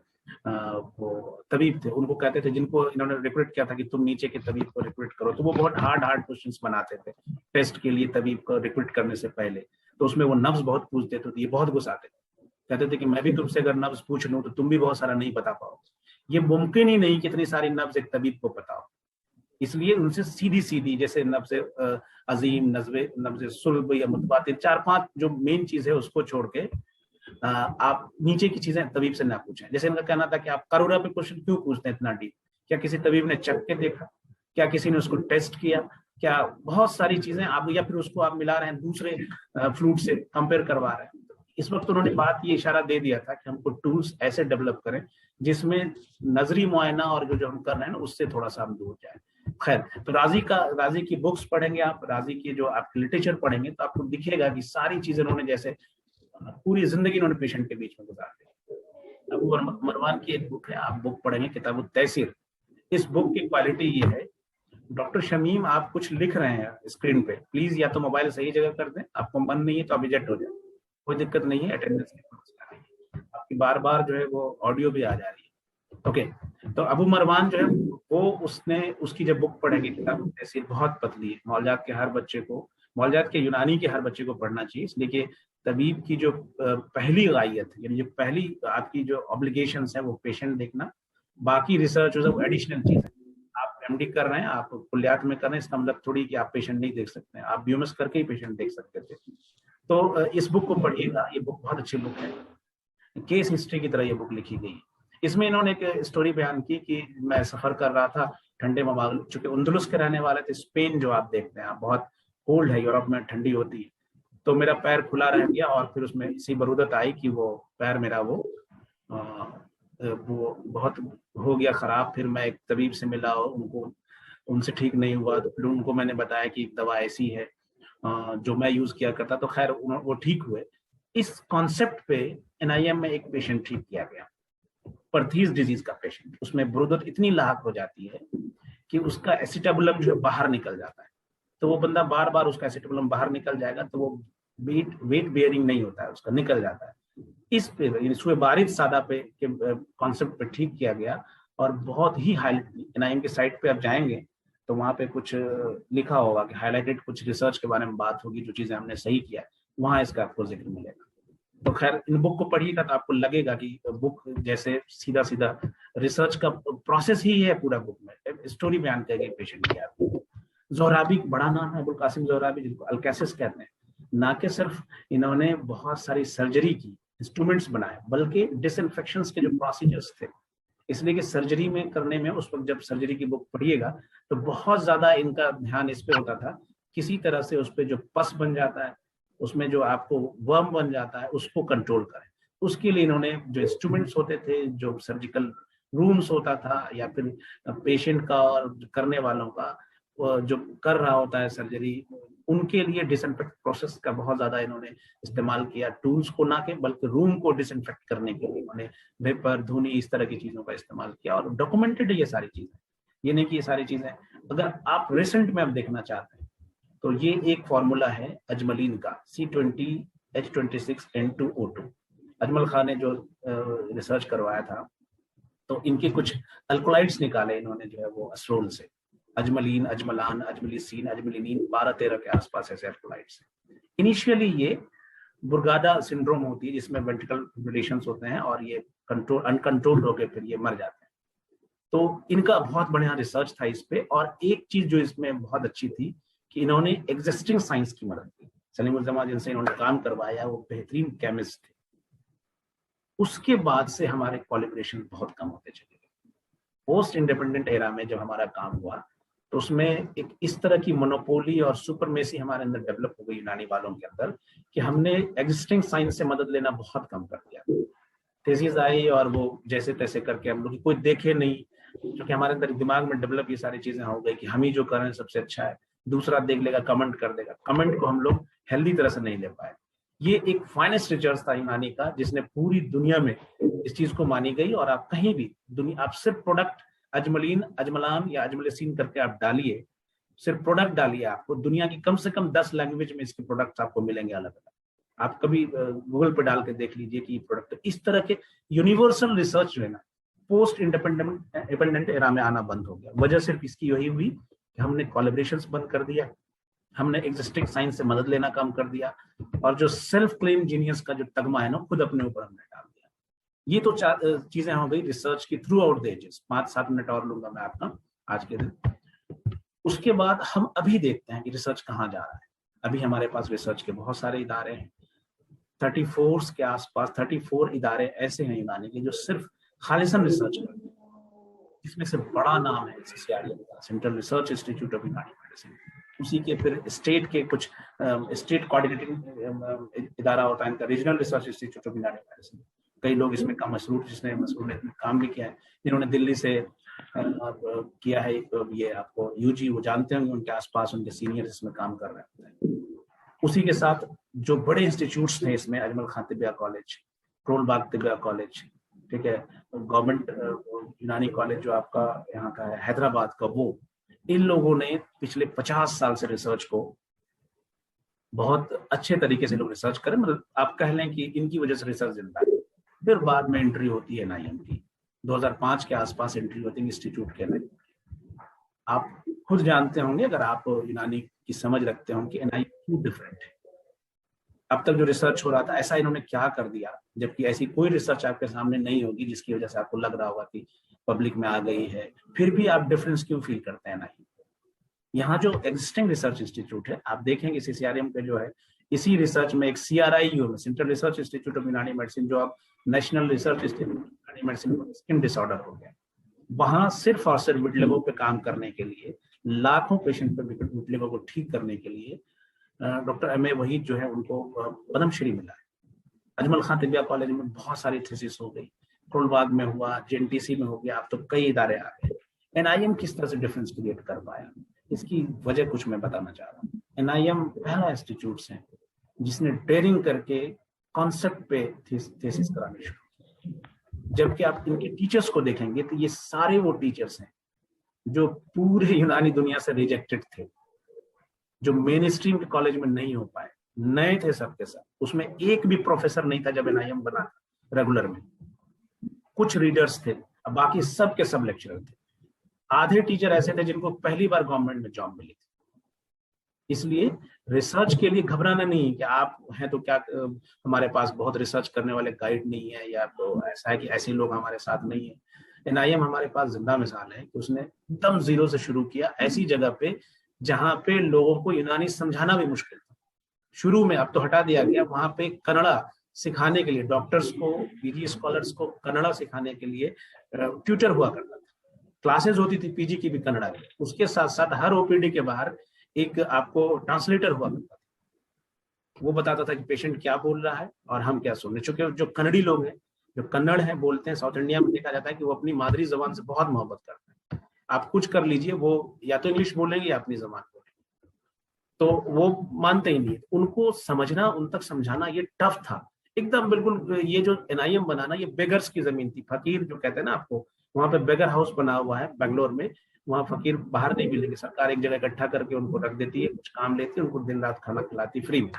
वो तबीब थे, उनको कहते थे, जिनको इन्होंने रिक्रूट किया था कि तुम नीचे के तबीब को रिक्रूट करो, तो वो बहुत हार्ड क्वेश्चंस बनाते थे टेस्ट के लिए तबीब को रिक्रूट करने से पहले। तो उसमें वो नब्ज बहुत पूछते थे, तो ये बहुत गुस्साते थे, कहते थे कि मैं भी तुमसे अगर नब्ज पूछ लूं तो तुम भी बहुत सारा नहीं बता पाओगे। ये मुमकिन ही नहीं कि इतनी सारी नब्ज एक तबीब को पता हो, इसलिए उनसे सीधी सीधी, जैसे नब्ज अजीम, नब्ज सुल्ब या मुतवातिर, 4-5 जो मेन चीज है उसको छोड़ के आप नीचे की चीजें तबीब से ना पूछें। जैसे इनका कहना था कि आप करोड़ा पे क्वेश्चन क्यों पूछते हैं इतना डीप, क्या किसी तबीब ने चख के देखा, क्या किसी ने उसको टेस्ट किया, क्या बहुत सारी चीजें आप, या फिर उसको आप मिला रहे हैं दूसरे फ्लूट से कंपेयर करवा रहे हैं। इस वक्त उन्होंने बात ये इशारा दे दिया था कि हमको टूल्स ऐसे डेवलप करें जिसमें नजरी मुआयना और जो हम कर रहे हैं ना उससे थोड़ा सा हम दूर जाए। खैर, तो राजी की बुक्स पढ़ेंगे आप, राजी की जो आप लिटरेचर पढ़ेंगे तो आपको दिखेगा कि सारी चीजें उन्होंने, जैसे पूरी जिंदगी उन्होंने पेशेंट के बीच में गुजार दी। अबू मरवान की एक बुक है, आप बुक पढ़ेंगे, किताब तैसीर। इस बुक की क्वालिटी ये है डॉक्टर शमीम, आप कुछ लिख रहे हैं स्क्रीन पे, प्लीज या तो मोबाइल सही जगह कर दें, आपको मन नहीं है तो आप रिजेक्ट हो जाए, कोई दिक्कत नहीं है, अटेंडेंस की समस्या नहीं है, आपकी बार बार जो है वो ऑडियो भी आ जा रही है। ओके, तो अबू मरवान जो है वो उसकी जब बुक पढ़ेगी, किताब ऐसी बहुत पतली है, मौलजात के हर बच्चे को, मौलजात के यूनानी के हर बच्चे को पढ़ना चाहिए, इसलिए कि तबीब की जो पहली गायत यानी जो पहली आपकी जो ऑब्लिगेशंस है वो पेशेंट देखना, बाकी रिसर्च वो एडिशनल चीज है। आप एमडी कर रहे हैं, आप कुलियात में कर रहे हैं, इसका मतलब थोड़ी कि आप पेशेंट नहीं देख सकते हैं, आप बीएमएस करके ही पेशेंट देख सकते थे। तो इस बुक को पढ़िएगा, ये बुक बहुत अच्छी बुक है, केस हिस्ट्री की तरह ये बुक लिखी गई है। इसमें इन्होंने एक स्टोरी बयान की कि मैं सफर कर रहा था ठंडे ममालिक, चूंकि उंदुलुस के रहने वाले थे, स्पेन जो आप देखते हैं बहुत कोल्ड है, यूरोप में ठंडी होती है, तो मेरा पैर खुला रह गया और फिर उसमें इसी बरूदत आई कि वो पैर मेरा वो बहुत हो गया खराब। फिर मैं एक तबीब से मिला और उनसे ठीक नहीं हुआ, तो फिर उनको मैंने बताया कि दवा ऐसी है जो मैं यूज किया करता, तो खैर वो ठीक हुए। इस कॉन्सेप्ट पे एनआईएम में एक पेशेंट ठीक किया गया, पर्थीज डिजीज का पेशेंट, उसमें बरूदत इतनी लाहक हो जाती है कि उसका एसिटाबुलम जो है बाहर निकल जाता है, तो वो बंदा बार बार उसका एसिटाबुलम बाहर निकल जाएगा, तो वो वेट बेयरिंग नहीं होता है, उसका निकल जाता है। इस पे सुए बारिद सादा पे के कॉन्सेप्ट पे ठीक किया गया और बहुत ही हाईलाइट, एनआईएम के साइट पे आप जाएंगे तो वहाँ पे कुछ लिखा होगा कि हाईलाइटेड कुछ रिसर्च के बारे में बात होगी, जो चीजें हमने सही किया है वहाँ इसका आपको जिक्र मिलेगा। तो खैर इन बुक को पढ़िएगा तो आपको लगेगा कि बुक जैसे सीधा सीधा रिसर्च का प्रोसेस ही है पूरा बुक में, स्टोरी बयान कर गई पेशेंट की। आपको ज़ोहराबी बड़ा नाम है, अबुल कासिम ज़ोहराबी, जिनको अल्कैसिस कहते हैं, ना कि सिर्फ इन्होंने बहुत सारी सर्जरी की, इंस्ट्रूमेंट्स बनाए, बल्कि डिसइंफेक्शन के जो प्रोसीजर्स थे, इसलिए कि सर्जरी में करने में उस वक्त जब सर्जरी की बुक पढ़िएगा तो बहुत ज्यादा इनका ध्यान इस पे होता था, किसी तरह से उस पर जो पस बन जाता है, उसमें जो आपको वर्म बन जाता है, उसको कंट्रोल करें। उसके लिए इन्होंने जो इंस्ट्रूमेंट्स होते थे, जो सर्जिकल रूम्स होता था, या फिर पेशेंट का और करने वालों का जो कर रहा होता है सर्जरी, उनके लिए डिसइंफेक्ट प्रोसेस का बहुत ज्यादा इन्होंने इस्तेमाल किया, टूल्स को ना के बल्कि रूम को डिसइंफेक्ट करने के लिए इन्होंने वेपर, धुनी, इस तरह की चीजों का इस्तेमाल किया, और डॉक्यूमेंटेड ये सारी चीजें। ये नहीं कि ये सारी चीजें अगर आप रिसेंट में आप देखना चाहते हैं तो ये एक फॉर्मूला है अजमलीन का, C20H26N2O2। अजमल खान ने जो रिसर्च करवाया था, तो इनके कुछ अल्कोलाइड्स निकाले इन्होंने जो है वो असरोल से, अजमलीन, अजमलान, अजमलिसीन, अजमलिनीन, 12-13 के आसपास ऐसे अल्कोलाइड्स हैं। इनिशियली ये बुर्गाडा सिंड्रोम होती है जिसमें वेंट्रिकल फिब्रिलेशंस होते हैं और ये अनकंट्रोल्ड होकर फिर ये मर जाते हैं। तो इनका बहुत बढ़िया रिसर्च था इस पे, और एक चीज जो इसमें बहुत अच्छी थी कि इन्होंने एग्जिस्टिंग साइंस की मदद की। सलीमुल जमा जिनसे इन्होंने काम करवाया वो बेहतरीन केमिस्ट थे। उसके बाद से हमारे कोलैबोरेशन बहुत कम होते चले गए। पोस्ट इंडिपेंडेंट एरा में जब हमारा काम हुआ तो उसमें एक इस तरह की मोनोपोली और सुपरमेसी हमारे अंदर डेवलप हो गई यूनानी वालों के अंदर कि हमने एग्जिस्टिंग साइंस से मदद लेना बहुत कम कर दिया। थीसिस आई और वो जैसे तैसे करके हम लोग कोई देखे नहीं, क्योंकि हमारे अंदर दिमाग में डेवलप ये सारी चीजें हो गई कि हम ही जो कर रहे हैं सबसे अच्छा है, दूसरा देख लेगा, कमेंट कर देगा। कमेंट को हम लोग हेल्दी तरह से नहीं ले पाए। ये एक फाइनेस्ट रिसर्च था यूनानी का जिसने पूरी दुनिया में इस चीज को मानी गई, और आप कहीं भी दुनिया, आप सिर्फ प्रोडक्ट अजमलीन, अजमलान या अजमलिसीन करके आप डालिए, सिर्फ प्रोडक्ट डालिए, आपको दुनिया की कम से कम 10 लैंग्वेज में इसके प्रोडक्ट्स आपको मिलेंगे अलग अलग। आप कभी गूगल पे डाल के देख लीजिए कि प्रोडक्ट। इस तरह के यूनिवर्सल रिसर्च जो है ना, पोस्ट इंडिपेंडेंट एरा में आना बंद हो गया। वजह सिर्फ इसकी यही हुई कि हमने कोलैबोरेशंस बंद कर दिया, हमने एग्जिस्टिंग साइंस से मदद लेना कम कर दिया, और जो सेल्फ क्लेम जीनियस का जो तगमा है ना, खुद अपने ऊपर हमने डाल दिया। ये तो चीजें हो गई रिसर्च की throughout the ages. 5-7 minute और लूंगा मैं आपका आज के दिन। उसके बाद हम अभी देखते हैं कि रिसर्च कहाँ जा रहा है। अभी हमारे पास रिसर्च के बहुत सारे इदारे हैं, 34 के आसपास 34 इदारे ऐसे हैं यूनानी के जो सिर्फ खालिसन रिसर्च करते हैं। इसमें से बड़ा नाम है सेंट्रल रिसर्च इंस्टीट्यूट ऑफ यूनानी मेडिसिन। उसी के फिर स्टेट के कुछ स्टेट कोऑर्डिनेटिंग इदारा होता है इनका, रीजनल रिसर्च इंस्टीट्यूट ऑफ यूनानी मेडिसिन। कई लोग इसमें काम, मसरूर ने काम भी किया है, जिन्होंने दिल्ली से किया है ये आपको यूजी, वो जानते होंगे, उनके आसपास उनके सीनियर इसमें काम कर रहे हैं। उसी के साथ जो बड़े इंस्टीट्यूट्स थे इसमें, Ajmal Khan tibia college, Karol Bagh tibia college, ठीक है, गवर्नमेंट यूनानी कॉलेज जो आपका यहाँ का है हैदराबाद का, वो इन लोगों ने पिछले 50 साल से रिसर्च को बहुत अच्छे तरीके से लोग रिसर्च करें, मतलब आप कह लें कि इनकी वजह से रिसर्च जिंदा है। फिर बाद में एंट्री होती है NIM की, 2005 के आसपास एंट्री होती है इंस्टीट्यूट के अंदर। आप खुद जानते होंगे, अगर आप यूनानी की समझ रखते होंगे कि NIM क्यों डिफरेंट है। अब तक जो रिसर्च हो रहा था, ऐसा इन्होंने क्या कर दिया, जबकि ऐसी कोई रिसर्च आपके सामने नहीं होगी जिसकी वजह से आपको लग रहा होगा कि पब्लिक में आ गई है, फिर भी आप डिफरेंस क्यों फील करते हैं NIM। यहाँ जो एग्जिस्टिंग रिसर्च इंस्टीट्यूट है, आप देखेंगे CCRM पे जो है, इसी रिसर्च में एक CRIU में, सेंट्रल रिसर्च इंस्टीट्यूट ऑफ यूनानी मेडिसिन, जो अब नेशनल रिसर्च इंस्टीट्यूट ऑफ यूनानी मेडिसिन स्किन डिसऑर्डर हो गया, वहां सिर्फ और सिर्फ विटलिगो पे काम करने के लिए, लाखों पेशेंट पे विटलिगो को ठीक करने के लिए डॉक्टर M.A. वहीद जो है उनको पद्मश्री मिला है। अजमल खान तिबिया कॉलेज में बहुत सारी थीसिस हो गई, कुलबाग में हुआ, JNTC में हो गया, अब तो कई इदारे आ गए। NIM किस तरह से डिफरेंस क्रिएट कर पाया, इसकी वजह कुछ मैं बताना चाह रहा हूँ। NIM पहला इंस्टीट्यूट है जिसने ट्रेनिंग करके कॉन्सेप्ट पे थीसिस करानी शुरू की, जबकि आप इनके टीचर्स को देखेंगे तो ये सारे वो टीचर्स हैं जो पूरे यूनानी दुनिया से रिजेक्टेड थे, जो मेन स्ट्रीम के कॉलेज में नहीं हो पाए, नए थे सबके सब। उसमें एक भी प्रोफेसर नहीं था जब NIM बना रेगुलर में, कुछ रीडर्स थे, अब बाकी सब के सब लेक्चरर थे। आधे टीचर ऐसे थे जिनको पहली बार गवर्नमेंट में जॉब मिली थी। इसलिए रिसर्च के लिए घबराना नहीं कि आप हैं तो क्या हमारे पास बहुत रिसर्च करने वाले गाइड नहीं है, या तो ऐसा है कि ऐसे लोग हमारे साथ नहीं है। NIM हमारे पास जिंदा मिसाल है कि उसने एकदम जीरो से शुरू किया, ऐसी जगह पे जहां पे लोगों को यूनानी समझाना भी मुश्किल था शुरू में, अब तो हटा दिया गया। वहां पे कन्नड़ा सिखाने के लिए डॉक्टर्स को, PG स्कॉलर्स को कन्नड़ा सिखाने के लिए ट्यूटर हुआ करता था, क्लासेस होती थी PG की भी कन्नड़ा की। उसके साथ साथ हर OPD के बाहर एक आपको ट्रांसलेटर हुआ करता था, वो बताता था कि पेशेंट क्या बोल रहा है और हम क्या सुन रहे। चूंकि जो कन्नड़ी लोग हैं, जो कन्नड़ हैं, बोलते हैं, साउथ इंडिया में देखा जाता है कि वो अपनी मादरी जबान से बहुत मोहब्बत करते हैं। आप कुछ कर लीजिए, वो या तो इंग्लिश बोलेंगे या अपनी जबान बोलेंगे, तो वो मानते ही नहीं। उनको समझना, उन तक समझाना ये टफ था एकदम, बिल्कुल। ये जो NIM बनाना, ये बेगर्स की जमीन थी, फकीर जो कहते हैं ना आपको, वहां पे बेगर हाउस बना हुआ है बेंगलोर में, वहां फकीर बाहर नहीं मिलेंगे, सरकार एक जगह इकट्ठा करके उनको रख देती है, कुछ काम लेती है, उनको दिन रात खाना खिलाती फ्री में।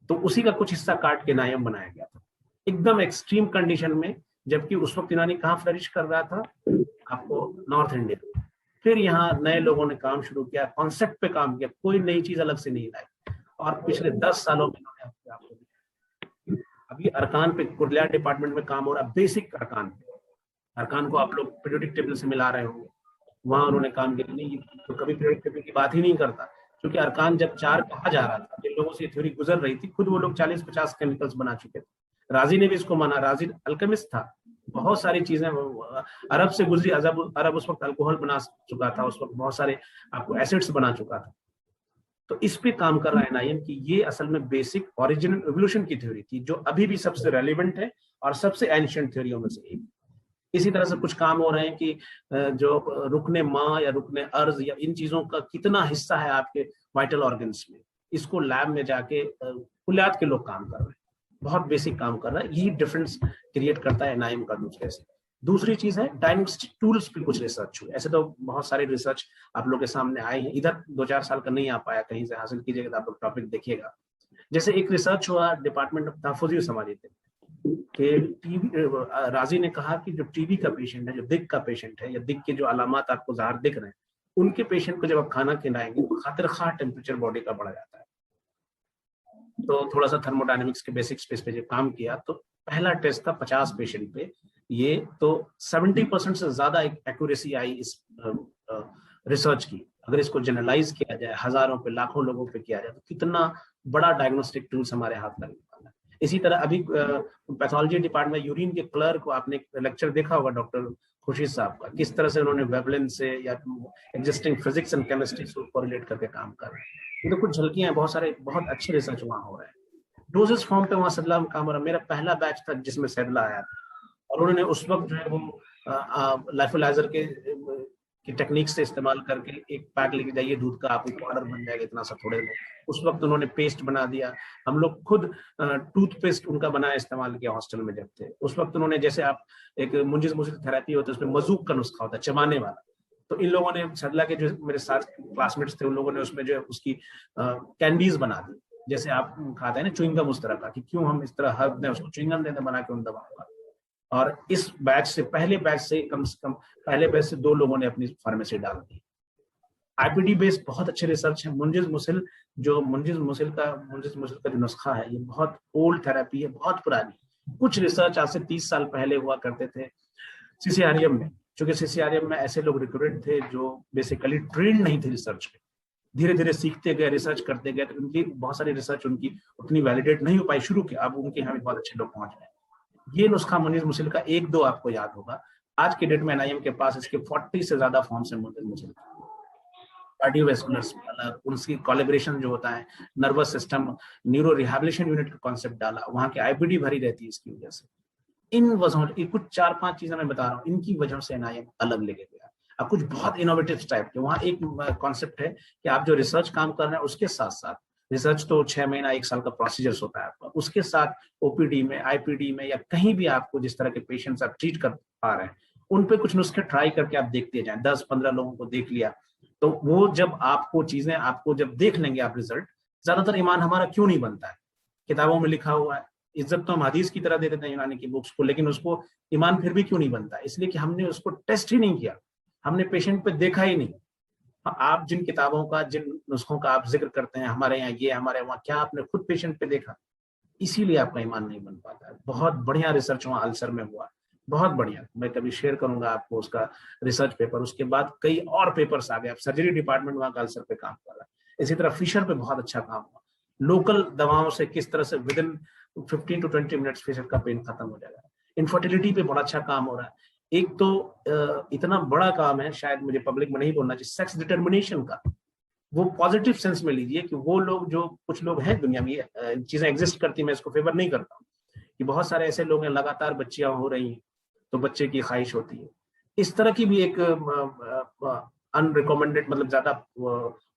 तो उसी का कुछ हिस्सा काट के NIM बनाया गया था, एकदम एक्सट्रीम कंडीशन में। जबकि उस वक्त यूनानी कहाँ फ्लरिश कर रहा था, आपको नॉर्थ इंडिया। फिर यहाँ नए लोगों ने काम शुरू किया, कॉन्सेप्ट पे काम किया, कोई नई चीज अलग से नहीं लाई, और पिछले 10 सालों में इन्होंने आपको अभी अरकान पे कुर्लिया डिपार्टमेंट में काम हो रहा है, बेसिक अरकान को आप लोग पीरियोडिक टेबल से मिला रहे होंगे, वहां उन्होंने काम किया। नहीं, तो कभी पीरियोडिक टेबल की बात ही नहीं करता, क्योंकि अरकान जब 4 कहा जा रहा था, जिन लोगों से थ्योरी गुजर रही थी, खुद वो लोग 40-50 केमिकल्स बना चुके थे। राजी ने भी इसको माना, राजी अल्केमिस्ट था, बहुत सारी चीजें अरब से गुजरी। अरब उस वक्त अल्कोहल बना चुका था, उस वक्त बहुत सारे आपको एसिड्स बना चुका था। तो इस पे काम कर रहा है NIM कि ये असल में बेसिक ओरिजिनल एवोल्यूशन की थ्योरी थी, जो अभी भी सबसे रेलिवेंट है और सबसे एंशिएंट थ्योरियों में से एक। इसी तरह से कुछ काम हो रहे हैं कि जो रुकने माँ या रुकने अर्ज या इन चीजों का कितना हिस्सा है आपके वाइटल ऑर्गन्स में, इसको लैब में जाके कुलियात के लोग काम कर रहे हैं, बहुत बेसिक काम कर रहा है। यही डिफरेंस क्रिएट करता है NIM का दूसरे से। दूसरी चीज है डायग्नोस्टिक टूल्स पे कुछ रिसर्च हुई। ऐसे तो बहुत सारे रिसर्च आप लोग के सामने आए हैं, इधर 2-4 साल का नहीं आ पाया, कहीं से हासिल कीजिएगा तो आप लोग टॉपिक देखिएगा। जैसे एक रिसर्च हुआ डिपार्टमेंट ऑफ तहफ़्फ़ुज़ समाजी के टीबी, राजी ने कहा कि जो टीबी का पेशेंट है, जो दिक का पेशेंट है, या दिक के जो अलामात आपको ज़ाहिर दिख रहे हैं, उनके पेशेंट को जब आप खाना खिलाएंगे तो खातिर खा टेम्परेचर बॉडी का बढ़ जाता है। तो थोड़ा सा थर्मोडायनेमिक्स के बेसिक स्पेस पे जब काम किया, तो पहला टेस्ट था 50 पेशेंट पे, ये तो 70% से ज्यादा एक्यूरेसी आई इस रिसर्च की। अगर इसको जनरलाइज किया जाए, हजारों पे, लाखों लोगों पे किया जाए, तो कितना बड़ा डायग्नोस्टिक टूल्स हमारे हाथ लगने वाला है। इसी तरह अभी पैथोलॉजी डिपार्टमेंट में यूरिन के कलर को आपने लेक्चर देखा होगा डॉक्टर खुर्शीद साहब का, किस तरह से उन्होंने वेवलेंस से या एग्जिस्टिंग फिजिक्स एंड केमिस्ट्री से कोरिलेट करके काम कर रहे हैं। ये तो कुछ झलकियां हैं, बहुत सारे बहुत अच्छे रिसर्च वहाँ हो रहे हैं। डोजेस फॉर्म पे वहाँ सैडला में काम हो रहा है। मेरा पहला बैच था जिसमें सैडला आया था, और उन्होंने उस वक्त जो है वो लाइफोलाइजर की टेक्निक से इस्तेमाल करके एक पैक लेके जाइए दूध का, आपको पाउडर बन जाएगा इतना सा थोड़े में। उस वक्त उन्होंने पेस्ट बना दिया। हम लोग खुद टूथपेस्ट उनका बनाया इस्तेमाल किया हॉस्टल में जब थे। उस वक्त उन्होंने, जैसे आप एक मुंजिज मुजिज थेरेपी होता है, उसमें मजूक का नुस्खा होता है, चबाने वाला, तो इन लोगों ने सडला के जो मेरे साथ क्लासमेट्स थे उन लोगों ने उसमें जो उसकी कैंडीज बना दी, जैसे आप खाते हैं ना च्युइंगम उस तरह का, कि क्यों हम इस तरह हर्ब ने उसको च्युइंगम देते बना के उन दवाओं का। और इस बैच से पहले से कम पहले बैच से 2 लोगों ने अपनी फार्मेसी डाल दी। आईपीडी बेस्ड बहुत अच्छे रिसर्च है। मुंजिज मुसिल का जो नुस्खा है ये बहुत ओल्ड थेरेपी है, बहुत पुरानी। कुछ रिसर्च आज से 30 साल पहले हुआ करते थे सीसीआरएम में, क्योंकि सीसीआरएम में ऐसे लोग रिक्रूटेड थे जो बेसिकली ट्रेंड नहीं थे रिसर्च के, धीरे धीरे सीखते गए, रिसर्च करते गए, तो उनकी बहुत सारी रिसर्च उनकी उतनी वैलिडेट नहीं हो पाई शुरू के, अब उनके यहाँ भी बहुत अच्छे लोग पहुंच गए। ये नुस्खा मुंजिज मुसिल का 1-2 आपको याद होगा। आज के डेट में एनआईएम के पास इसके 40 से ज्यादा फॉर्म्स है मुंजिज मुसिल। कार्डियोवैस्कुलर उनकी कोलैबोरेशन जो होता है, nervous system neuro rehabilitation unit का कॉन्सेप्ट डाला, वहां की आईपीडी भरी रहती है इसकी वजह से। इन वजहों, कुछ 4-5 चीजें मैं बता रहा हूँ, इनकी वजह से एनआईएम अलग लेके गया। अब कुछ बहुत इनोवेटिव टाइप के वहाँ एक कॉन्सेप्ट है कि आप जो रिसर्च काम कर रहे हैं उसके साथ साथ, रिसर्च तो 6 महीना 1 साल का प्रोसीजर्स होता है आपका, उसके साथ ओपीडी में, आईपीडी में या कहीं भी आपको जिस तरह के पेशेंट्स आप ट्रीट कर पा रहे हैं उन पे कुछ नुस्खे ट्राई करके आप देखते जाएं। 10-15 लोगों को देख लिया तो वो जब आपको चीजें आपको जब देख लेंगे आप रिजल्ट, ज्यादातर ईमान हमारा क्यों नहीं बनता है? किताबों में लिखा हुआ है, इज्जत तो हम हदीस की तरह दे देते हैं यूनानी की बुक्स को, लेकिन उसको ईमान फिर भी क्यों नहीं बनता? इसलिए कि हमने उसको टेस्ट ही नहीं किया, हमने पेशेंट पे देखा ही नहीं। आप जिन किताबों का, जिन नुस्खों का आप जिक्र करते हैं, हमारे यहाँ ये, हमारे वहाँ, क्या आपने खुद पेशेंट पे देखा? इसीलिए आपका ईमान नहीं बन पाता है। बहुत बढ़िया रिसर्च वहाँ अल्सर में हुआ, बहुत बढ़िया। मैं कभी शेयर करूंगा आपको उसका रिसर्च पेपर। उसके बाद कई और पेपर्स आ गए। अब सर्जरी डिपार्टमेंट वहाँ का अल्सर पे काम कर रहा है। इसी तरह फिशर पे बहुत अच्छा काम हुआ। लोकल दवाओं से किस तरह से विदिन 15 to 20 मिनट्स फिशर का पेन खत्म हो जाएगा। इनफर्टिलिटी पे बड़ा अच्छा काम हो रहा है। एक तो इतना बड़ा काम है, शायद मुझे पब्लिक में नहीं बोलना चाहिए, सेक्स डिटर्मिनेशन का। वो पॉजिटिव सेंस में लीजिए कि वो लोग, जो कुछ लोग हैं दुनिया में, चीजें एग्जिस्ट करती, मैं इसको फेवर नहीं करता हूँ, कि बहुत सारे ऐसे लोग हैं लगातार बच्चियां हो रही हैं तो बच्चे की ख्वाहिश होती है। इस तरह की भी एक अनरिकमेंडेड, मतलब ज्यादा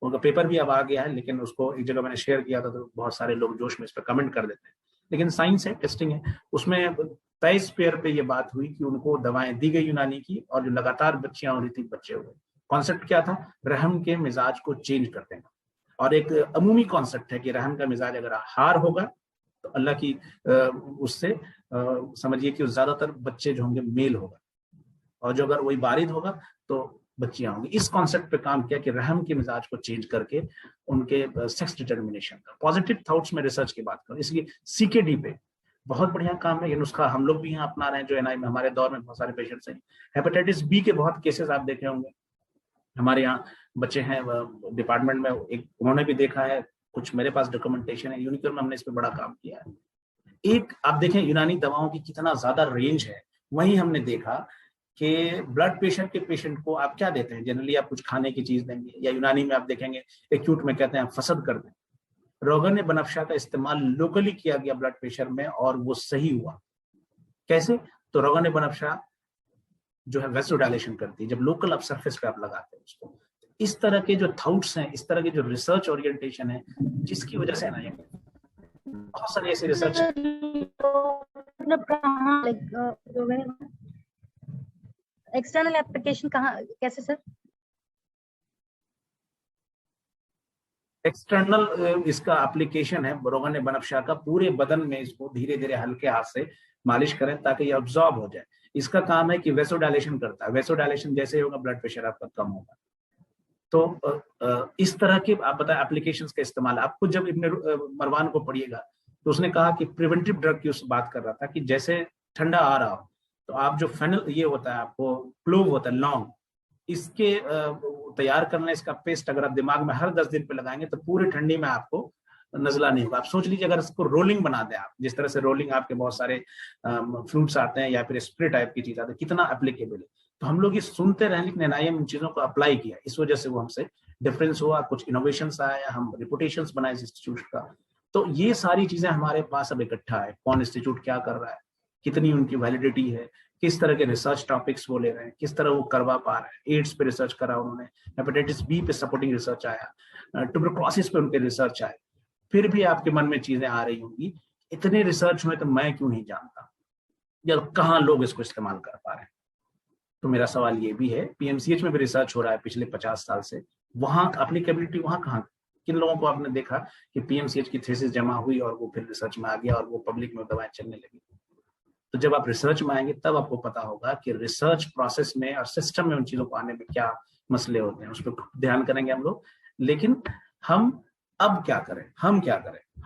उनका पेपर भी अब आ गया है, लेकिन उसको एक जगह मैंने शेयर किया था तो बहुत सारे लोग जोश में इस पर कमेंट कर देते हैं। लेकिन साइंस है, टेस्टिंग है। उसमें 23 पेयर पे ये बात हुई कि उनको दवाएं दी गई यूनानी की, और जो लगातार बच्चियां हो रही थी बच्चे हुए। कॉन्सेप्ट क्या था? रहम के मिजाज को चेंज कर देना। और एक अमूमी कॉन्सेप्ट है कि रहम का मिजाज अगर हार होगा तो अल्लाह की उससे समझिए कि ज्यादातर बच्चे जो होंगे मेल होगा, और जो अगर वही बारिद होगा तो बच्चियां होंगी। इस कॉन्सेप्ट पे काम किया कि रहम के मिजाज को चेंज करके उनके सेक्स डिटर्मिनेशन का पॉजिटिव थॉट्स में रिसर्च की बात करूं। इसलिए सीकेडी पे बहुत बढ़िया काम है। ये नुस्खा हम लोग भी यहाँ अपना रहे हैं, जो एनआई में हमारे दौर में बहुत सारे पेशेंट्स हैं। हेपेटाइटिस बी के बहुत केसेस आप देखे होंगे। हमारे यहाँ बच्चे हैं डिपार्टमेंट में, एक उन्होंने भी देखा है, कुछ मेरे पास डॉक्यूमेंटेशन है। यूनिकॉर्न में हमने इस पर बड़ा काम किया है। एक आप देखें यूनानी दवाओं की कितना ज्यादा रेंज है। वहीं हमने देखा कि ब्लड प्रेशर के पेशेंट को आप क्या देते हैं? जनरली आप कुछ खाने की चीज देंगे, या यूनानी में आप देखेंगे एक्यूट में कहते हैं फसद कर दें। रोगन बनफशा का इस्तेमाल लोकली किया गया ब्लड प्रेशर में, और वो सही हुआ। कैसे? तो रोगन बनफशा जो है वेसोडाइलेशन करती है, जब लोकल आप सरफेस पे आप लगाते हैं उसको। इस तरह के जो थॉट्स हैं, इस तरह के जो रिसर्च ओरिएंटेशन है, जिसकी वजह से ना बहुत सारे ऐसे रिसर्च एक्सटर्नल एप्लीकेशन कहाँ, कैसे सर? एक्सटर्नल इसका एप्लीकेशन है रोगन बनफशा का, पूरे बदन में इसको धीरे धीरे हल्के हाथ से मालिश करें ताकि ये अब्जॉर्ब हो जाए। इसका काम है कि वेसोडाइलेशन करता है। वेसोडाइलेशन जैसे होगा ब्लड प्रेशर आपका कम होगा। तो इस तरह के आप बताएं एप्लीकेशंस का इस्तेमाल। आपको जब इब्न मरवान को पढ़िएगा तो उसने कहा कि प्रिवेंटिव ड्रग की उस बात कर रहा था कि जैसे ठंडा आ रहा हो तो आप जो फेनल ये होता है, आपको क्लोव होता है लौंग, इसके तैयार करना, इसका पेस्ट अगर आप दिमाग में हर 10 दिन पे लगाएंगे तो पूरी ठंडी में आपको नजला नहीं होगा। आप सोच लीजिए अगर इसको रोलिंग बना दें आप, जिस तरह से रोलिंग आपके बहुत सारे फ्रूट्स आते हैं या फिर स्प्रे टाइप की चीज आती है, कितना एप्लीकेबल है। तो हम लोग ये सुनते रहे, लेकिन एनआईएम इन चीजों को अप्लाई किया, इस वजह से वो हमसे डिफरेंस हुआ, कुछ इनोवेशंस आया, हम रिपुटेशंस बनाए इस इंस्टीट्यूट का। तो ये सारी चीजें हमारे पास अब इकट्ठा है। कौन इंस्टीट्यूट क्या कर रहा है, कितनी उनकी वैलिडिटी है, किस तरह के रिसर्च टॉपिक्स वो ले रहे हैं, किस तरह वो करवा पा रहे हैं। एड्स पे रिसर्च करा उन्होंने, हेपेटाइटिस बी पे सपोर्टिंग रिसर्च आया, ट्यूबरकुलोसिस पे उनके रिसर्च आए। फिर भी आपके मन में चीजें आ रही होंगी, इतने रिसर्च हुए तो मैं क्यों नहीं जानता, या कहाँ लोग इसको इस्तेमाल कर पा रहे हैं। तो मेरा सवाल ये भी है, पीएमसीएच में भी रिसर्च हो रहा है पिछले 50 साल से, वहां एप्लीकेबिलिटी वहां कहाँ, किन लोगों को आपने देखा कि पीएमसीएच की थीसिस जमा हुई और वो फिर रिसर्च में आ गया और वो पब्लिक में दवाएं चलने लगी? तो जब आप रिसर्च में आएंगे तब आपको पता होगा कि रिसर्च प्रोसेस में और सिस्टम में उन चीजों को आने में क्या मसले होते हैं, उस पर ध्यान करेंगे हम लोग। लेकिन हम अब क्या करें,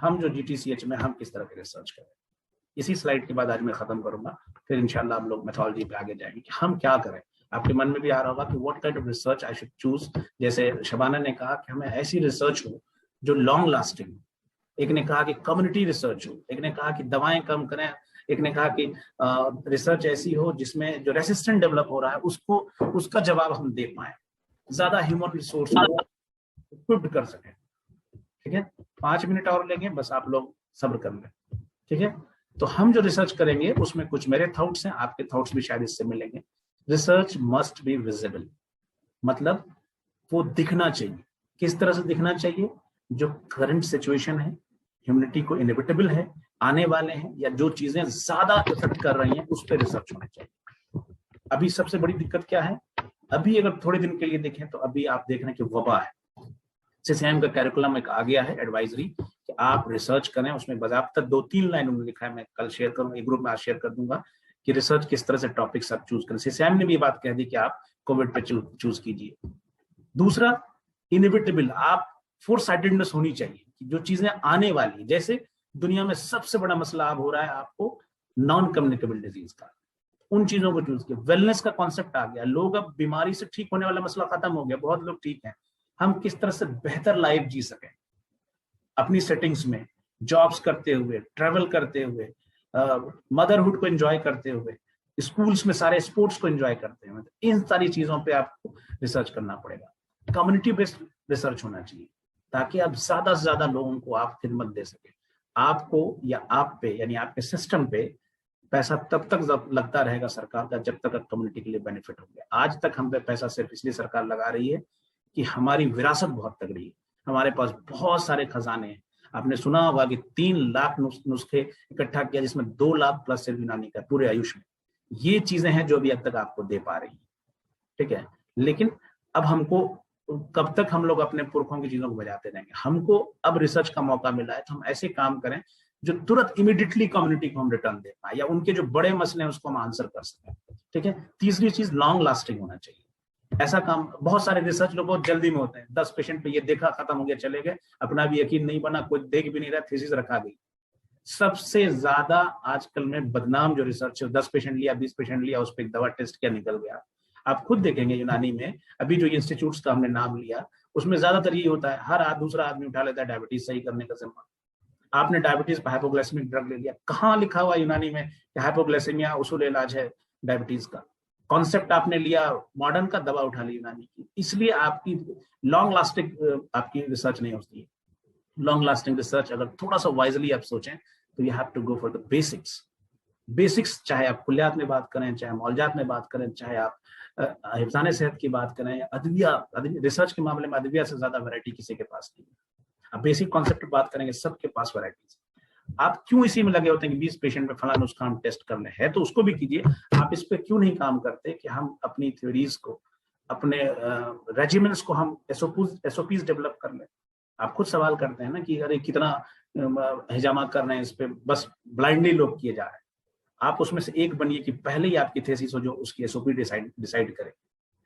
हम जो जीटीसीएच में हम किस तरह के रिसर्च करें, इसी स्लाइड के बाद आज मैं खत्म करूंगा, फिर इंशाल्लाह हम लोग मेथोडोलॉजी पे आगे जाएंगे कि हम क्या करें। आपके मन में भी आ रहा होगा कि what kind of research I should choose. जैसे शबाना ने कहा कि हमें ऐसी रिसर्च हो जो लॉन्ग लास्टिंग, एक ने कहा कि कम्युनिटी रिसर्च हो, एक ने कहा कि दवाएं कम करें, एक ने कहा कि रिसर्च ऐसी हो जिसमें जो रेसिस्टेंट डेवलप हो रहा है उसको उसका जवाब हम दे पाए, ज्यादा ह्यूमन रिसोर्स को इक्विप्ड कर सके। ठीक है, 5 मिनट और लेंगे, बस आप लोग सब्र कर लें। ठीक है, तो हम जो रिसर्च करेंगे उसमें कुछ मेरे थॉट्स हैं, आपके थॉट्स भी शायद इससे मिलेंगे। रिसर्च मस्ट बी विजिबल, मतलब वो दिखना चाहिए। किस तरह से दिखना चाहिए? जो करंट सिचुएशन है, ह्यूमैनिटी को इनएविटेबल है, आने वाले हैं, या जो चीजें ज्यादा इफेक्ट कर रही हैं उस पर रिसर्च होना चाहिए। अभी सबसे बड़ी दिक्कत क्या है? अभी अगर थोड़े दिन के लिए देखें तो अभी आप देख रहे हैं कि वबा है। सीसीएम का कैरिकुलम एक आ गया है एडवाइजरी कि आप रिसर्च करें, उसमें बाकायदा 2-3 लाइन उन्होंने लिखा है, मैं कल शेयर करूंगा, एक ग्रुप में आज शेयर कर दूंगा कि रिसर्च किस तरह से टॉपिक्स आप चूज करें। सीसीएम ने भी बात कह दी कि आप कोविड पे चूज कीजिए। दूसरा, इनएविटेबल, आप फोरसाइटेडनेस होनी चाहिए कि जो चीजें आने वाली, जैसे दुनिया में सबसे बड़ा मसला अब हो रहा है आपको नॉन कम्युनिकेबल डिजीज का, उन चीजों को चूज किया। वेलनेस का कॉन्सेप्ट आ गया, लोग अब बीमारी से ठीक होने वाला मसला खत्म हो गया, बहुत लोग ठीक हैं। हम किस तरह से बेहतर लाइफ जी सकें अपनी सेटिंग्स में, जॉब्स करते हुए, ट्रेवल करते हुए, मदरहुड को एंजॉय करते हुए, स्कूल्स में सारे स्पोर्ट्स को एंजॉय करते हुए, इन सारी चीजों पे आपको रिसर्च करना पड़ेगा। कम्युनिटी बेस्ड रिसर्च होना चाहिए ताकि आप ज्यादा से ज्यादा लोगों को आप खिदमत दे सके। आपको या आप पे, यानी आपके सिस्टम पे पैसा तब तक लगता रहेगा सरकार का जब तक कम्युनिटी के लिए बेनिफिट हो गया। आज तक हम पे पैसा सिर्फ इसलिए सरकार लगा रही है कि हमारी विरासत बहुत तगड़ी है, हमारे पास बहुत सारे खजाने हैं। आपने सुना होगा कि 3 लाख नुस्खे इकट्ठा किया, जिसमें 2 लाख प्लस सिर्फ यूनानी का पूरे आयुष में। ये चीजें हैं जो अभी अब तक आपको दे पा रही है। ठीक है, लेकिन अब हमको, कब तक हम लोग अपने पुरखों की चीजों को बजाते रहेंगे? हमको अब रिसर्च का मौका मिला है तो हम ऐसे काम करें जो तुरंत इमीडिएटली कम्युनिटी को हम रिटर्न दे पाए, या उनके जो बड़े मसले हैं उसको हम आंसर कर सकें। ठीक है, तीसरी चीज लॉन्ग लास्टिंग होना चाहिए। ऐसा काम, बहुत सारे रिसर्च लोग बहुत जल्दी में होते हैं, 10 पेशेंट पे ये देखा, खत्म हो गया, चले गए, अपना भी यकीन नहीं बना, कोई देख भी नहीं रहा, थीसिस रखा गई। सबसे ज्यादा आजकल में बदनाम जो रिसर्च है, 10 पेशेंट लिया, 20 पेशेंट लिया, उस पर एक दवा टेस्ट किया, निकल गया। आप खुद देखेंगे यूनानी में अभी जो इंस्टीट्यूट्स का हमने नाम लिया, उसमें ज्यादातर ये होता है, हर दूसरा आदमी उठा लेता है डायबिटीज सही करने का जिम्मा। आपने डायबिटीज पर हाइपोग्लाइसेमिक ड्रग ले लिया, कहाँ लिखा हुआ यूनानी में कि हाइपोग्लाइसेमिया उसूल इलाज है डायबिटीज का? कॉन्सेप्ट आपने लिया मॉडर्न का, दवा उठा ली यूनानी की। इसलिए आपकी लॉन्ग लास्टिंग आपकी रिसर्च नहीं होती है। लॉन्ग लास्टिंग रिसर्च अगर थोड़ा सा वाइजली आप सोचें तो you have to go for the basics. चाहे आप कुल्लियात में बात करें, चाहे मौलजात में बात करें, चाहे आप हिफ्ज़ान सेहत की बात करें, अदविया, रिसर्च के मामले में अदविया से ज्यादा वैरायटी किसी के पास नहीं है। आप बेसिक कॉन्सेप्ट बात करेंगे, सबके पास वैरायटीज। आप क्यों इसी में लगे होते हैं कि 20 पेशेंट में फला नुस्खा हम टेस्ट करने हैं, तो उसको भी कीजिए। आप इस पे क्यों नहीं काम करते कि हम अपनी थ्योरीज को, अपने रेजिमेंट्स को हम एसओपीज डेवलप कर लें? आप खुद सवाल करते हैं ना कि अरे कितना हिजामा कर रहे हैं, इस पे बस ब्लाइंडली लोग किए जा रहे हैं। आप उसमें से एक बनिए कि पहले ही आपकी थीसिस हो जो उसकी एसओपी डिसाइड करे,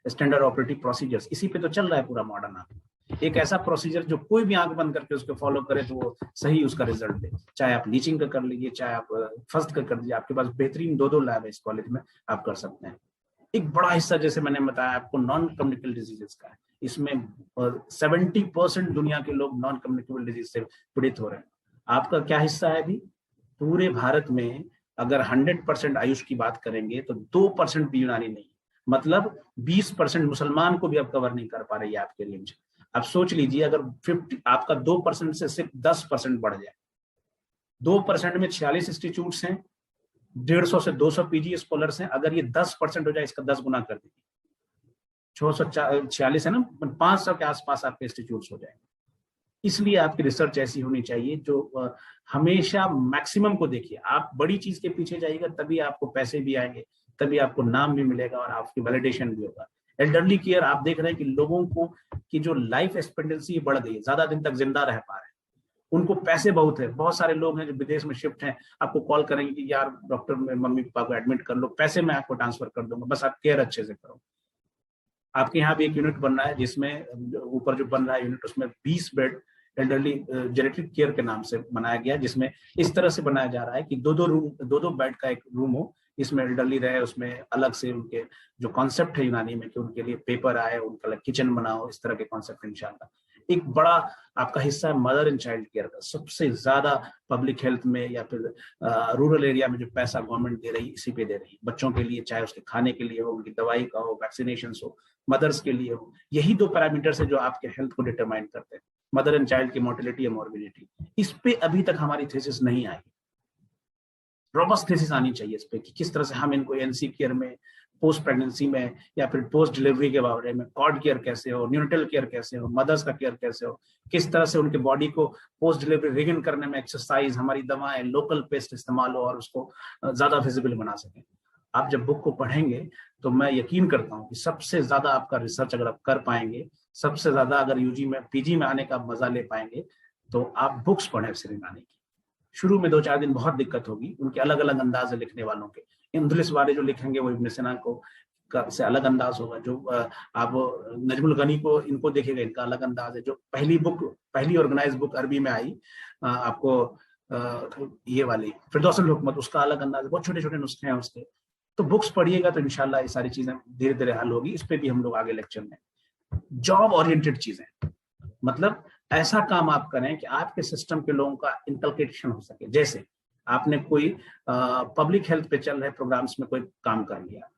स्टैंडर्ड ऑपरेटिव प्रोसीजर्स। इसी पे तो चल रहा है पूरा मॉडर्न। आप एक ऐसा प्रोसीजर जो कोई भी आंख बंद करके उसको फॉलो करे तो वो सही उसका रिजल्ट दे। चाहे आप लीचिंग का कर लीजिए, चाहे आप फर्स्ट का कर दीजिए, आपके पास बेहतरीन 2 लैब है इस कॉलेज में, आप कर सकते हैं। एक बड़ा हिस्सा, जैसे मैंने बताया आपको, नॉन कम्युनिकेबल डिजीजेस का है। इसमें 70% दुनिया के लोग नॉन कम्युनिकेबल डिजीज से पीड़ित हो रहे हैं। आपका क्या हिस्सा है? अभी पूरे भारत में अगर 100% आयुष की बात करेंगे तो 2% भी यूनानी नहीं, मतलब 20% मुसलमान को भी आप कवर नहीं कर पा रही है आपके रेंज। आप सोच लीजिए, अगर 50 आपका 2% से सिर्फ 10% बढ़ जाए, 2% में 46 इंस्टीट्यूट्स हैं, 150 से 200 पीजी स्कॉलर्स हैं। अगर ये 10% हो जाए, इसका 10 गुना कर दीजिए, 646 है ना, 500 के आसपास आपके इंस्टीट्यूट्स हो जाएंगे। इसलिए आपकी रिसर्च ऐसी होनी चाहिए जो हमेशा मैक्सिमम को देखिए। आप बड़ी चीज के पीछे जाइएगा तभी आपको पैसे भी आएंगे, तभी आपको नाम भी मिलेगा और आपकी वैलिडेशन भी होगा। एल्डरली केयर आप देख रहे हैं कि लोगों को की जो लाइफ एक्सपेक्टेंसी बढ़ गई है, ज्यादा दिन तक जिंदा रह पा रहे हैं, उनको पैसे बहुत है। बहुत सारे लोग हैं जो विदेश में शिफ्ट हैं, आपको कॉल करेंगे कि यार डॉक्टर में मम्मी पापा को एडमिट कर लो, पैसे मैं आपको ट्रांसफर कर दूंगा, बस आप केयर अच्छे से करो। आपके यहाँ भी एक यूनिट बन रहा है जिसमें ऊपर जो बन रहा है यूनिट, उसमें 20 बेड एल्डरली जेनेटिक केयर के नाम से बनाया गया, जिसमें इस तरह से बनाया जा रहा है कि दो बेड का एक रूम हो, इसमें एल्डरली रहे, उसमें अलग से उनके जो कॉन्सेप्ट है यूनानी में कि उनके लिए पेपर आए, उनका अलग किचन बनाओ, इस तरह के कॉन्सेप्ट इंशाल्लाह। एक बड़ा आपका हिस्सा है मदर एंड चाइल्ड केयर का। सबसे ज्यादा पब्लिक हेल्थ में या फिर रूरल एरिया में जो पैसा गवर्नमेंट दे रही है इसी पे दे रही है, बच्चों के लिए, चाहे उसके खाने के लिए हो, उनकी दवाई का हो, वैक्सीनेशन हो, मदर्स के लिए हो। यही 2 पैरामीटर्स है जो आपके हेल्थ को डिटरमाइन करते हैं, मदर एंड चाइल्ड की मोर्टिलिटी या मॉर्बिडिटी। इस पे अभी तक हमारी थीसिस नहीं आई, रॉबस्ट थीसिस आनी चाहिए इस पे कि किस तरह से हम इनको एनसी केयर में, पोस्ट प्रेगनेंसी में या फिर पोस्ट डिलीवरी के बारे में, कॉर्ड केयर कैसे हो, न्यूनेटल केयर कैसे हो, मदर्स का केयर कैसे हो, किस तरह से उनके बॉडी को पोस्ट डिलीवरी रिगन करने में एक्सरसाइज, हमारी दवाएं, लोकल पेस्ट इस्तेमाल हो और उसको ज्यादा विजिबल बना सकें। आप जब बुक को पढ़ेंगे तो मैं यकीन करता हूँ कि सबसे ज्यादा आपका रिसर्च अगर आप कर पाएंगे, सबसे ज्यादा अगर यूजी में पीजी में आने का मजा ले पाएंगे, तो आप बुक्स पढ़ें सिरिनानी की। शुरू में 2-4 दिन बहुत दिक्कत होगी, उनके अलग अलग अंदाज है लिखने वालों के। इंदुलिस वाले जो लिखेंगे वो इब्न सीना को से अलग अंदाज होगा, जो आप नजमुल गनी को इनको देखेगा इनका अलग अंदाज है। जो पहली ऑर्गेनाइज बुक अरबी में आई आपको ये वाली फिरदौसुल हुकमत, उसका अलग अंदाज है। बहुत छोटे छोटे नुस्खे हैं उसके। तो बुक्स पढ़िएगा तो इंशाल्लाह ये सारी चीजें धीरे धीरे हल होगी। इस पे भी हम लोग आगे लेक्चर में जॉब ओरिएंटेड चीजें, मतलब ऐसा काम आप करें कि आपके सिस्टम के लोगों का इंकल्केशन हो सके। जैसे आपने कोई पब्लिक हेल्थ पे चल रहे प्रोग्राम्स में कोई काम कर लिया,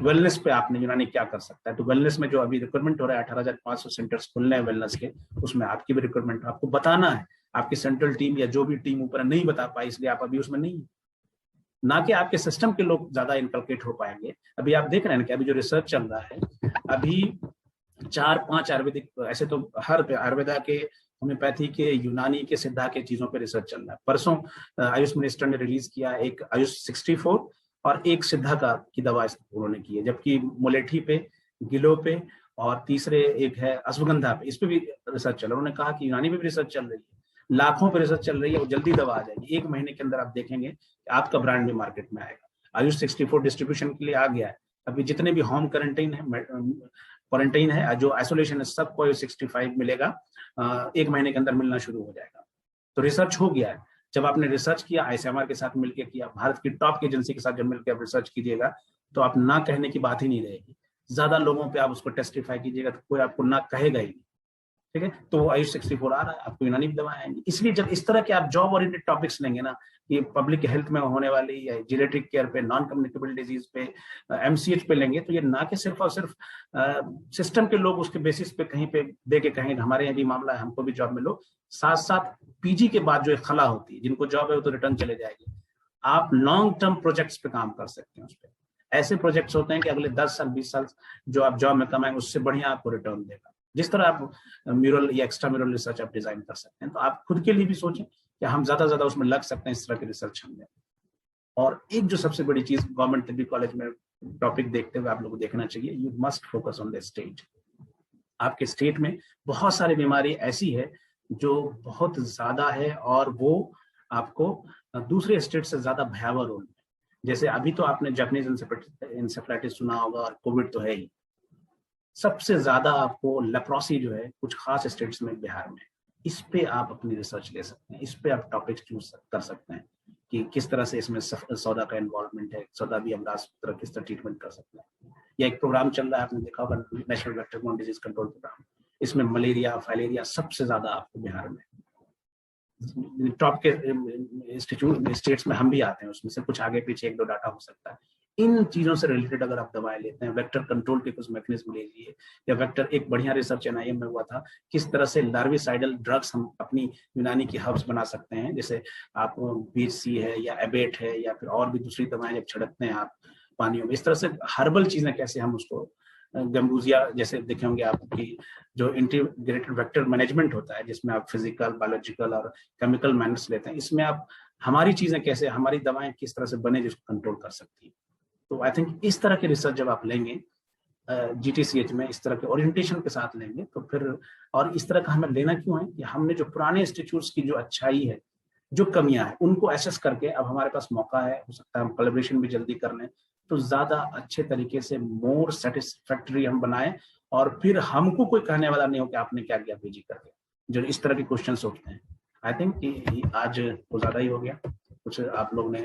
वेलनेस पे आपने यूनानी क्या कर सकता है, तो वेलनेस में जो अभी रिक्रूटमेंट हो रहा है 18,500 सेंटर्स खुलने हैं वेलनेस के, उसमें आपकी भी रिक्रूटमेंट आपको बताना है। आपकी सेंट्रल टीम या जो भी टीम ऊपर नहीं बता पाई इसलिए आप अभी उसमें नहीं, ना कि आपके सिस्टम के लोग ज्यादा इनकल्केट हो पाएंगे। अभी आप देख रहे हैं कि अभी जो रिसर्च चल रहा है, अभी 4-5 आयुर्वेदिक, ऐसे तो हर आयुर्वेदा के, होम्योपैथी के, यूनानी के, सिद्धा के चीजों पे रिसर्च चल रहा है। परसों आयुष मिनिस्टर ने रिलीज किया एक आयुष 64 और एक सिद्धा का की दवा उन्होंने की है, जबकि मुलेठी पे, गिलो पे और तीसरे एक है अश्वगंधा पे, इस पे भी रिसर्च चल रहा है। उन्होंने कहा कि यूनानी पे भी रिसर्च चल रही है, लाखों पे रिसर्च चल रही है, वो जल्दी दवा आ जाएगी। 1 महीने के अंदर आप देखेंगे कि आपका ब्रांड भी मार्केट में आएगा। आयुष 64 डिस्ट्रीब्यूशन के लिए आ गया है। अभी जितने भी होम क्वारंटाइन है, जो आइसोलेशन है, सबको आयुष 65 मिलेगा। 1 महीने के अंदर मिलना शुरू हो जाएगा। तो रिसर्च हो गया है। जब आपने रिसर्च किया, आईसीएमआर के साथ मिलकर किया, भारत की टॉप एजेंसी के साथ जब मिलकर आप रिसर्च कीजिएगा तो आप ना कहने की बात ही नहीं रहेगी। ज्यादा लोगों पे आप उसको टेस्टिफाई कीजिएगा तो कोई आपको ना कहेगा ही नहीं। ठीक है, तो आयुष 64 आ रहा है, आपको यूनानी दवाएं आएंगी। इसलिए जब इस तरह के आप जॉब ओरिएंटेड टॉपिक्स लेंगे ना, ये पब्लिक हेल्थ में होने वाली या जेनेटिक केयर पे, नॉन कम्युनिकेबल डिजीज पे, एमसीएच पे लेंगे, तो ये ना कि सिर्फ और सिर्फ सिस्टम के लोग उसके बेसिस पे कहीं पे दे के कहेंगे हमारे यहाँ भी मामला है, हमको भी जॉब मिलो। साथ साथ पीजी के बाद जो एक खला होती है, जिनको जॉब है वो तो रिटर्न चले जाएगी, आप लॉन्ग टर्म प्रोजेक्ट्स पे काम कर सकते हैं। उस पर ऐसे प्रोजेक्ट्स होते हैं कि अगले 10 साल 20 साल जो आप जॉब में कमाएंगे उससे बढ़िया आपको रिटर्न देगा। जिस तरह आप म्यूरल या एक्स्ट्रा म्यूरल रिसर्च आप डिजाइन कर सकते हैं, तो आप खुद के लिए भी सोचें कि हम ज्यादा से ज्यादा उसमें लग सकते हैं, इस तरह की रिसर्च हमने। और एक जो सबसे बड़ी चीज गवर्नमेंट डिग्री कॉलेज में टॉपिक देखते हुए आप लोगों को देखना चाहिए, you must focus on the state. आपके स्टेट में बहुत सारी बीमारी ऐसी है जो बहुत ज्यादा है और वो आपको दूसरे स्टेट से ज्यादा भयावह रोल में, जैसे अभी तो आपने जापानीज इंसेफ्लाइटिस सुना होगा और कोविड तो है ही। सबसे ज्यादा आपको लेप्रोसी जो है कुछ खास स्टेट्स में बिहार में, इस पे आप अपनी रिसर्च ले सकते हैं, इस पे आप टॉपिक्स चूज कर सकते हैं कि किस तरह से इसमें सौदा का इन्वॉल्वमेंट है, सौदा भी अमराज तरह किस तरह ट्रीटमेंट कर सकते हैं। या एक प्रोग्राम चल रहा है, आपने देखा होगा, national vector borne disease control programme, इसमें मलेरिया, फाइलेरिया सबसे ज्यादा आपको बिहार में, टॉप के इंस्टीट्यूट स्टेट्स में हम भी आते हैं, उसमें से कुछ आगे पीछे 1-2 डाटा हो सकता है। इन चीजों से रिलेटेड अगर आप दवाएं लेते हैं, वेक्टर कंट्रोल के कुछ मैकेनिज्म ले लीजिए, या वेक्टर, एक बढ़िया रिसर्च एनआईएम में हुआ था, किस तरह से लार्विसाइडल ड्रग्स हम अपनी यूनानी की हर्ब्स बना सकते हैं, जैसे आप बीएचसी है या एबेट है या फिर और भी दूसरी दवाएं जब छिड़कते हैं आप पानियों में, इस तरह से हर्बल चीजें कैसे हम उसको गम्बूजिया जैसे देखे होंगे आपकी जो इंटीग्रेटेड वेक्टर मैनेजमेंट होता है, जिसमें आप फिजिकल, बायोलॉजिकल और केमिकल मैनर्स लेते हैं, इसमें आप हमारी चीजें कैसे, हमारी दवाएं किस तरह से बने जिसको कंट्रोल कर सकती है। तो आई थिंक इस तरह की रिसर्च जब आप लेंगे GTCH में, इस तरह के ओरिएंटेशन के साथ लेंगे तो फिर, और इस तरह का हमें लेना क्यों है कि हमने जो पुराने इंस्टीट्यूट्स की जो अच्छाई है, जो कमियां हैं, उनको एसेस करके अब हमारे पास मौका है, हो सकता है हम कोलैबोरेशन भी जल्दी कर लें तो ज्यादा अच्छे तरीके से मोर सेटिस्फैक्टरी हम बनाएं, और फिर हमको कोई कहने वाला नहीं हो कि आपने क्या किया PG करके, जो इस तरह के क्वेश्चन उठते हैं। आई थिंक आज तो ज्यादा ही हो गया, कुछ आप लोग ने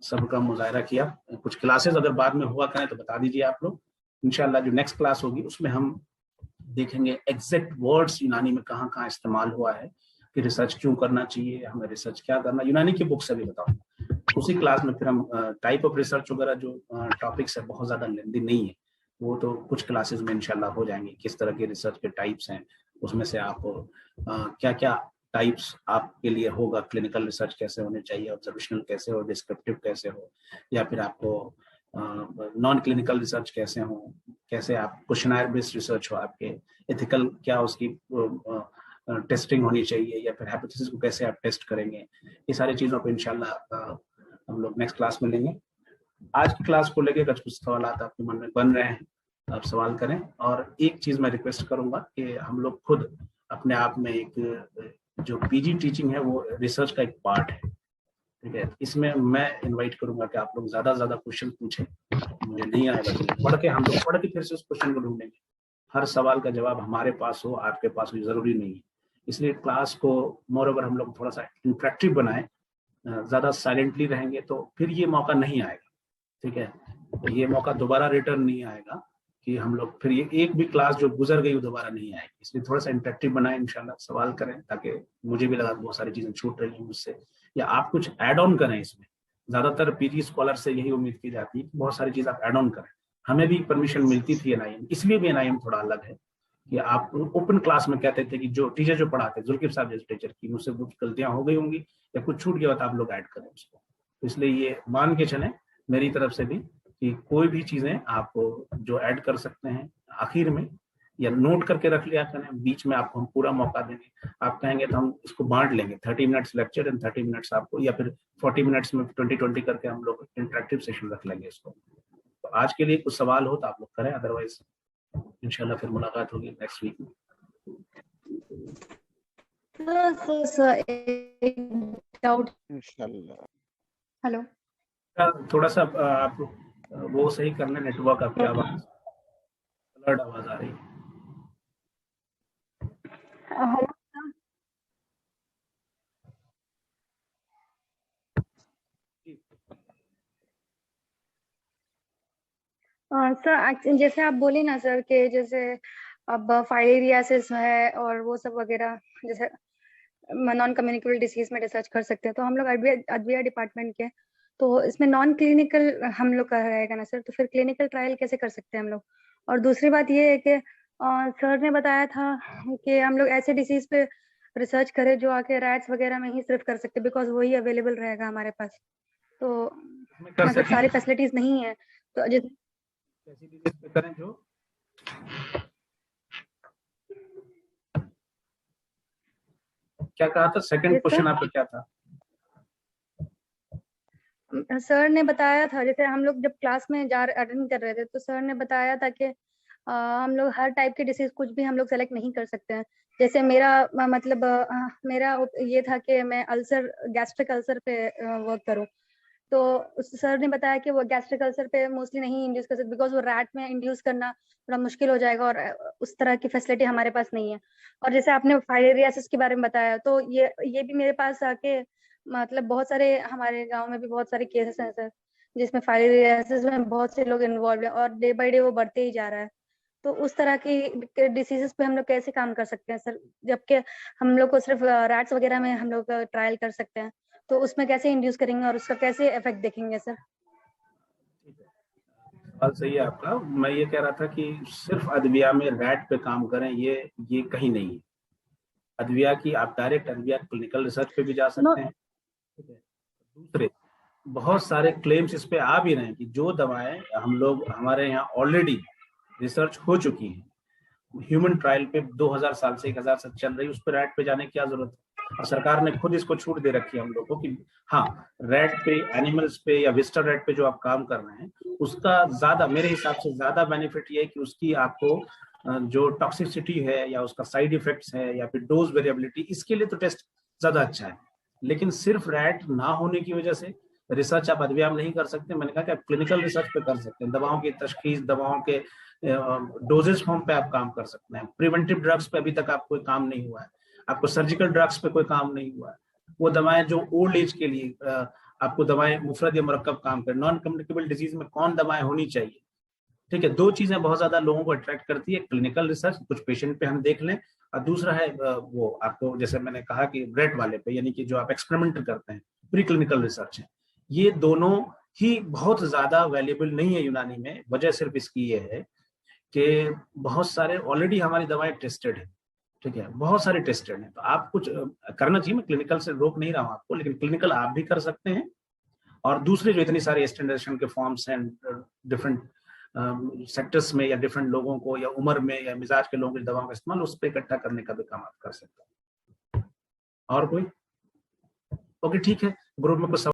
सबका मुजाहरा किया। कुछ क्लासेस अगर बाद में हुआ करें तो बता दीजिए आप लोग। इंशाल्लाह जो नेक्स्ट क्लास होगी उसमें हम देखेंगे एग्जैक्ट वर्ड्स यूनानी में कहाँ कहाँ इस्तेमाल हुआ है, कि रिसर्च क्यों करना चाहिए, हमें रिसर्च क्या करना, यूनानी की बुक से भी बताऊंगा। उसी क्लास में फिर हम टाइप ऑफ रिसर्च वगैरह जो टॉपिक्स है बहुत ज्यादा लेंदी नहीं है, वो तो कुछ क्लासेस में इंशाल्लाह हो जाएंगे, किस तरह के रिसर्च के टाइप्स हैं, उसमें से आप क्या क्या टाइप्स आपके लिए होगा, क्लिनिकल रिसर्च कैसे होने चाहिए, ऑब्जर्वेशनल कैसे हो, डिस्क्रिप्टिव कैसे हो, या फिर आपको नॉन क्लिनिकल रिसर्च कैसे हो, कैसे आप क्वेश्चनर बेस्ड रिसर्च हो, आपके एथिकल क्या उसकी टेस्टिंग होनी चाहिए, या फिर हाइपोथेसिस को कैसे आप टेस्ट करेंगे, ये सारी चीजों को इंशाल्लाह हम लोग नेक्स्ट क्लास में लेंगे। आज की क्लास को लेकर कुछ सवाल आपके मन में बन रहे हैं, आप सवाल करें। और एक चीज मैं रिक्वेस्ट करूंगा कि हम लोग खुद अपने आप में एक जो PG टीचिंग है वो रिसर्च का एक पार्ट है, ठीक है। इसमें मैं इनवाइट करूंगा कि आप लोग ज्यादा से ज्यादा क्वेश्चन पूछें, मुझे नहीं आएगा पढ़ के, हम लोग पढ़ के फिर से उस क्वेश्चन को ढूंढेंगे। हर सवाल का जवाब हमारे पास हो, आपके पास हो, जरूरी नहीं है। इसलिए क्लास को मोर ओवर हम लोग थोड़ा सा इंटरेक्टिव बनाएं, ज्यादा साइलेंटली रहेंगे तो फिर ये मौका नहीं आएगा, ठीक है। तो ये मौका दोबारा रिटर्न नहीं आएगा कि हम लोग फिर ये एक भी क्लास जो गुजर गई वो दोबारा नहीं आएगी। इसलिए थोड़ा सा इंटरेक्टिव बनाएं, इंशाल्लाह सवाल करें, ताकि मुझे भी लगा बहुत सारी चीजें छूट रही हैं मुझसे, या आप कुछ ऐड ऑन करें इसमें। ज्यादातर PG स्कॉलर से यही उम्मीद की जाती है कि बहुत सारी चीज आप ऐड ऑन करें। हमें भी परमिशन मिलती थी NIM, इसलिए भी NIM थोड़ा अलग है कि आप ओपन क्लास में कहते थे कि जो टीचर जो पढ़ाते, जुल्किफ साहब जैसे टीचर की, मुझसे कुछ गलतियां हो गई होंगी या कुछ छूट गया तो आप लोग ऐड करें उसको। तो इसलिए ये मान के चलें मेरी तरफ से भी कि कोई भी चीजें आप जो ऐड कर सकते हैं आखिर में, या नोट करके रख लिया करें, बीच में आपको हम पूरा मौका देंगे। आप कहेंगे तो हम इसको बांट लेंगे, 30 मिनट्स लेक्चर एंड 30 मिनट्स आपको, या फिर 40 मिनट्स में 20-20 करके हम लोग इंटरेक्टिव सेशन रख लेंगे इसको। तो आज के लिए कुछ सवाल हो तो आप लोग करें, अदरवाइज इंशाल्लाह फिर मुलाकात होगी नेक्स्ट वीक में। डाउट इंशाल्लाह। हेलो, थोड़ा सा आप वो सही कर लें, नेटवर्क आपकी आवाज अलर्ट आवाज आ रही है। हेलो सर, जैसे आप बोले ना सर कि जैसे अब फाइलेरियासिस है और वो सब वगैरह, जैसे नॉन कम्युनिकेबल डिसीज में रिसर्च कर सकते हैं, तो हम लोग अद्विया डिपार्टमेंट के, तो इसमें नॉन क्लिनिकल हम लोग का रहेगा ना सर, तो फिर क्लिनिकल ट्रायल कैसे कर सकते हैं हम लोग? और दूसरी बात ये है कि सर ने बताया था कि हम लोग ऐसे डिसीज पे रिसर्च करें जो आके रैट्स वगैरह में ही सिर्फ कर सकते हैं, बिकॉज वही अवेलेबल रहेगा हमारे पास, तो मतलब सारी फैसिलिटीज नहीं है, तो जैसे कैसी डिजीज पे करें जो क्या कहा था, सेकंड क्वेश्चन आपका क्या था? सर ने बताया था, जैसे हम लोग जब क्लास में अटेंड कर रहे थे तो सर ने बताया था कि हम लोग हर टाइप के डिसीज कुछ भी हम लोग सेलेक्ट नहीं कर सकते हैं। जैसे मेरा मतलब मेरा ये था कि मैं गैस्ट्रिक अल्सर पे वर्क करूं, तो सर ने बताया कि वो गैस्ट्रिक अल्सर पे मोस्टली नहीं इंड्यूस कर सकते, बिकॉज वो रैट में इंड्यूस करना थोड़ा मुश्किल हो जाएगा और उस तरह की फैसिलिटी हमारे पास नहीं है। और जैसे आपने फाइलेरियासिस के बारे में बताया, तो ये भी मेरे पास आके मतलब बहुत सारे हमारे गांव में भी बहुत सारे केसेस हैं सर, जिसमें फाइलेरियासिस में बहुत से लोग इन्वॉल्व हैं और डे बाय डे वो बढ़ते ही जा रहा है। तो उस तरह की डिसीजेस पे हम लोग कैसे काम कर सकते हैं सर, जबकि हम लोग को सिर्फ रैट्स वगैरह में हम लोग ट्रायल कर सकते हैं, तो उसमें कैसे इंड्यूस करेंगे और उसका कैसे इफेक्ट देखेंगे सर? सवाल सही है आपका। मैं ये कह रहा था कि सिर्फ अद्विया में रैट पे काम करें, ये कहीं नहीं है। अद्विया की आप डायरेक्ट अद्विया क्लिनिकल रिसर्च पे भी जा सकते हैं, ठीक है। दूसरे बहुत सारे क्लेम्स इस पे आ भी रहे हैं कि जो दवाएं हम लोग हमारे यहाँ ऑलरेडी रिसर्च हो चुकी है, ह्यूमन ट्रायल पे 2000 साल से 1000 साल चल रही, उस पर रैट पे जाने की क्या जरूरत है? और सरकार ने खुद इसको छूट दे रखी है हम लोग को कि हाँ, रैट पे, एनिमल्स पे या विस्टर रैट पे जो आप काम कर रहे हैं, उसका ज्यादा, मेरे हिसाब से ज्यादा बेनिफिट ये है कि उसकी आपको जो टॉक्सिसिटी है या उसका साइड इफेक्ट्स है या फिर डोज वेरिएबिलिटी, इसके लिए तो टेस्ट ज्यादा अच्छा है। लेकिन सिर्फ रैट ना होने की वजह से रिसर्च आप अद्वियाम नहीं कर सकते। मैंने कहा कि आप क्लिनिकल रिसर्च पे कर सकते हैं, दवाओं की तशखीस, दवाओं के डोजेज फॉर्म पे आप काम कर सकते हैं। प्रिवेंटिव ड्रग्स पे अभी तक आप कोई काम नहीं हुआ है, आपको सर्जिकल ड्रग्स पे कोई काम नहीं हुआ है। वो दवाएं जो ओल्ड एज के लिए आपको दवाएं मुफरद या मुरक्कब काम कर, नॉन कम्युनिकेबल डिजीज में कौन दवाएं होनी चाहिए, ठीक है। दो चीजें बहुत ज्यादा लोगों को अट्रैक्ट करती है, क्लिनिकल रिसर्च, कुछ पेशेंट पे हम देख लें, और दूसरा है वो आपको, जैसे मैंने कहा कि रेट वाले पे, यानी कि जो आप एक्सपेरिमेंट करते हैं, प्री क्लिनिकल रिसर्च है। ये दोनों ही बहुत ज्यादा वैल्यूएबल नहीं है यूनानी में। वजह सिर्फ इसकी ये है कि बहुत सारे ऑलरेडी हमारी दवाएं टेस्टेड है, ठीक है, बहुत सारे टेस्टेड हैं। तो आप कुछ करना चाहिए, मैं क्लिनिकल से रोक नहीं रहा हूँ आपको, लेकिन क्लिनिकल आप भी कर सकते हैं। और दूसरे जो इतनी सारी स्टैंडर्डाइजेशन के फॉर्म्स हैं डिफरेंट सेक्टर्स में, या डिफरेंट लोगों को, या उम्र में, या मिजाज के लोगों की दवाओं का इस्तेमाल, उस पर इकट्ठा करने का भी काम आप कर सकते हैं। और कोई? ओके, ठीक है। ग्रुप में कुछ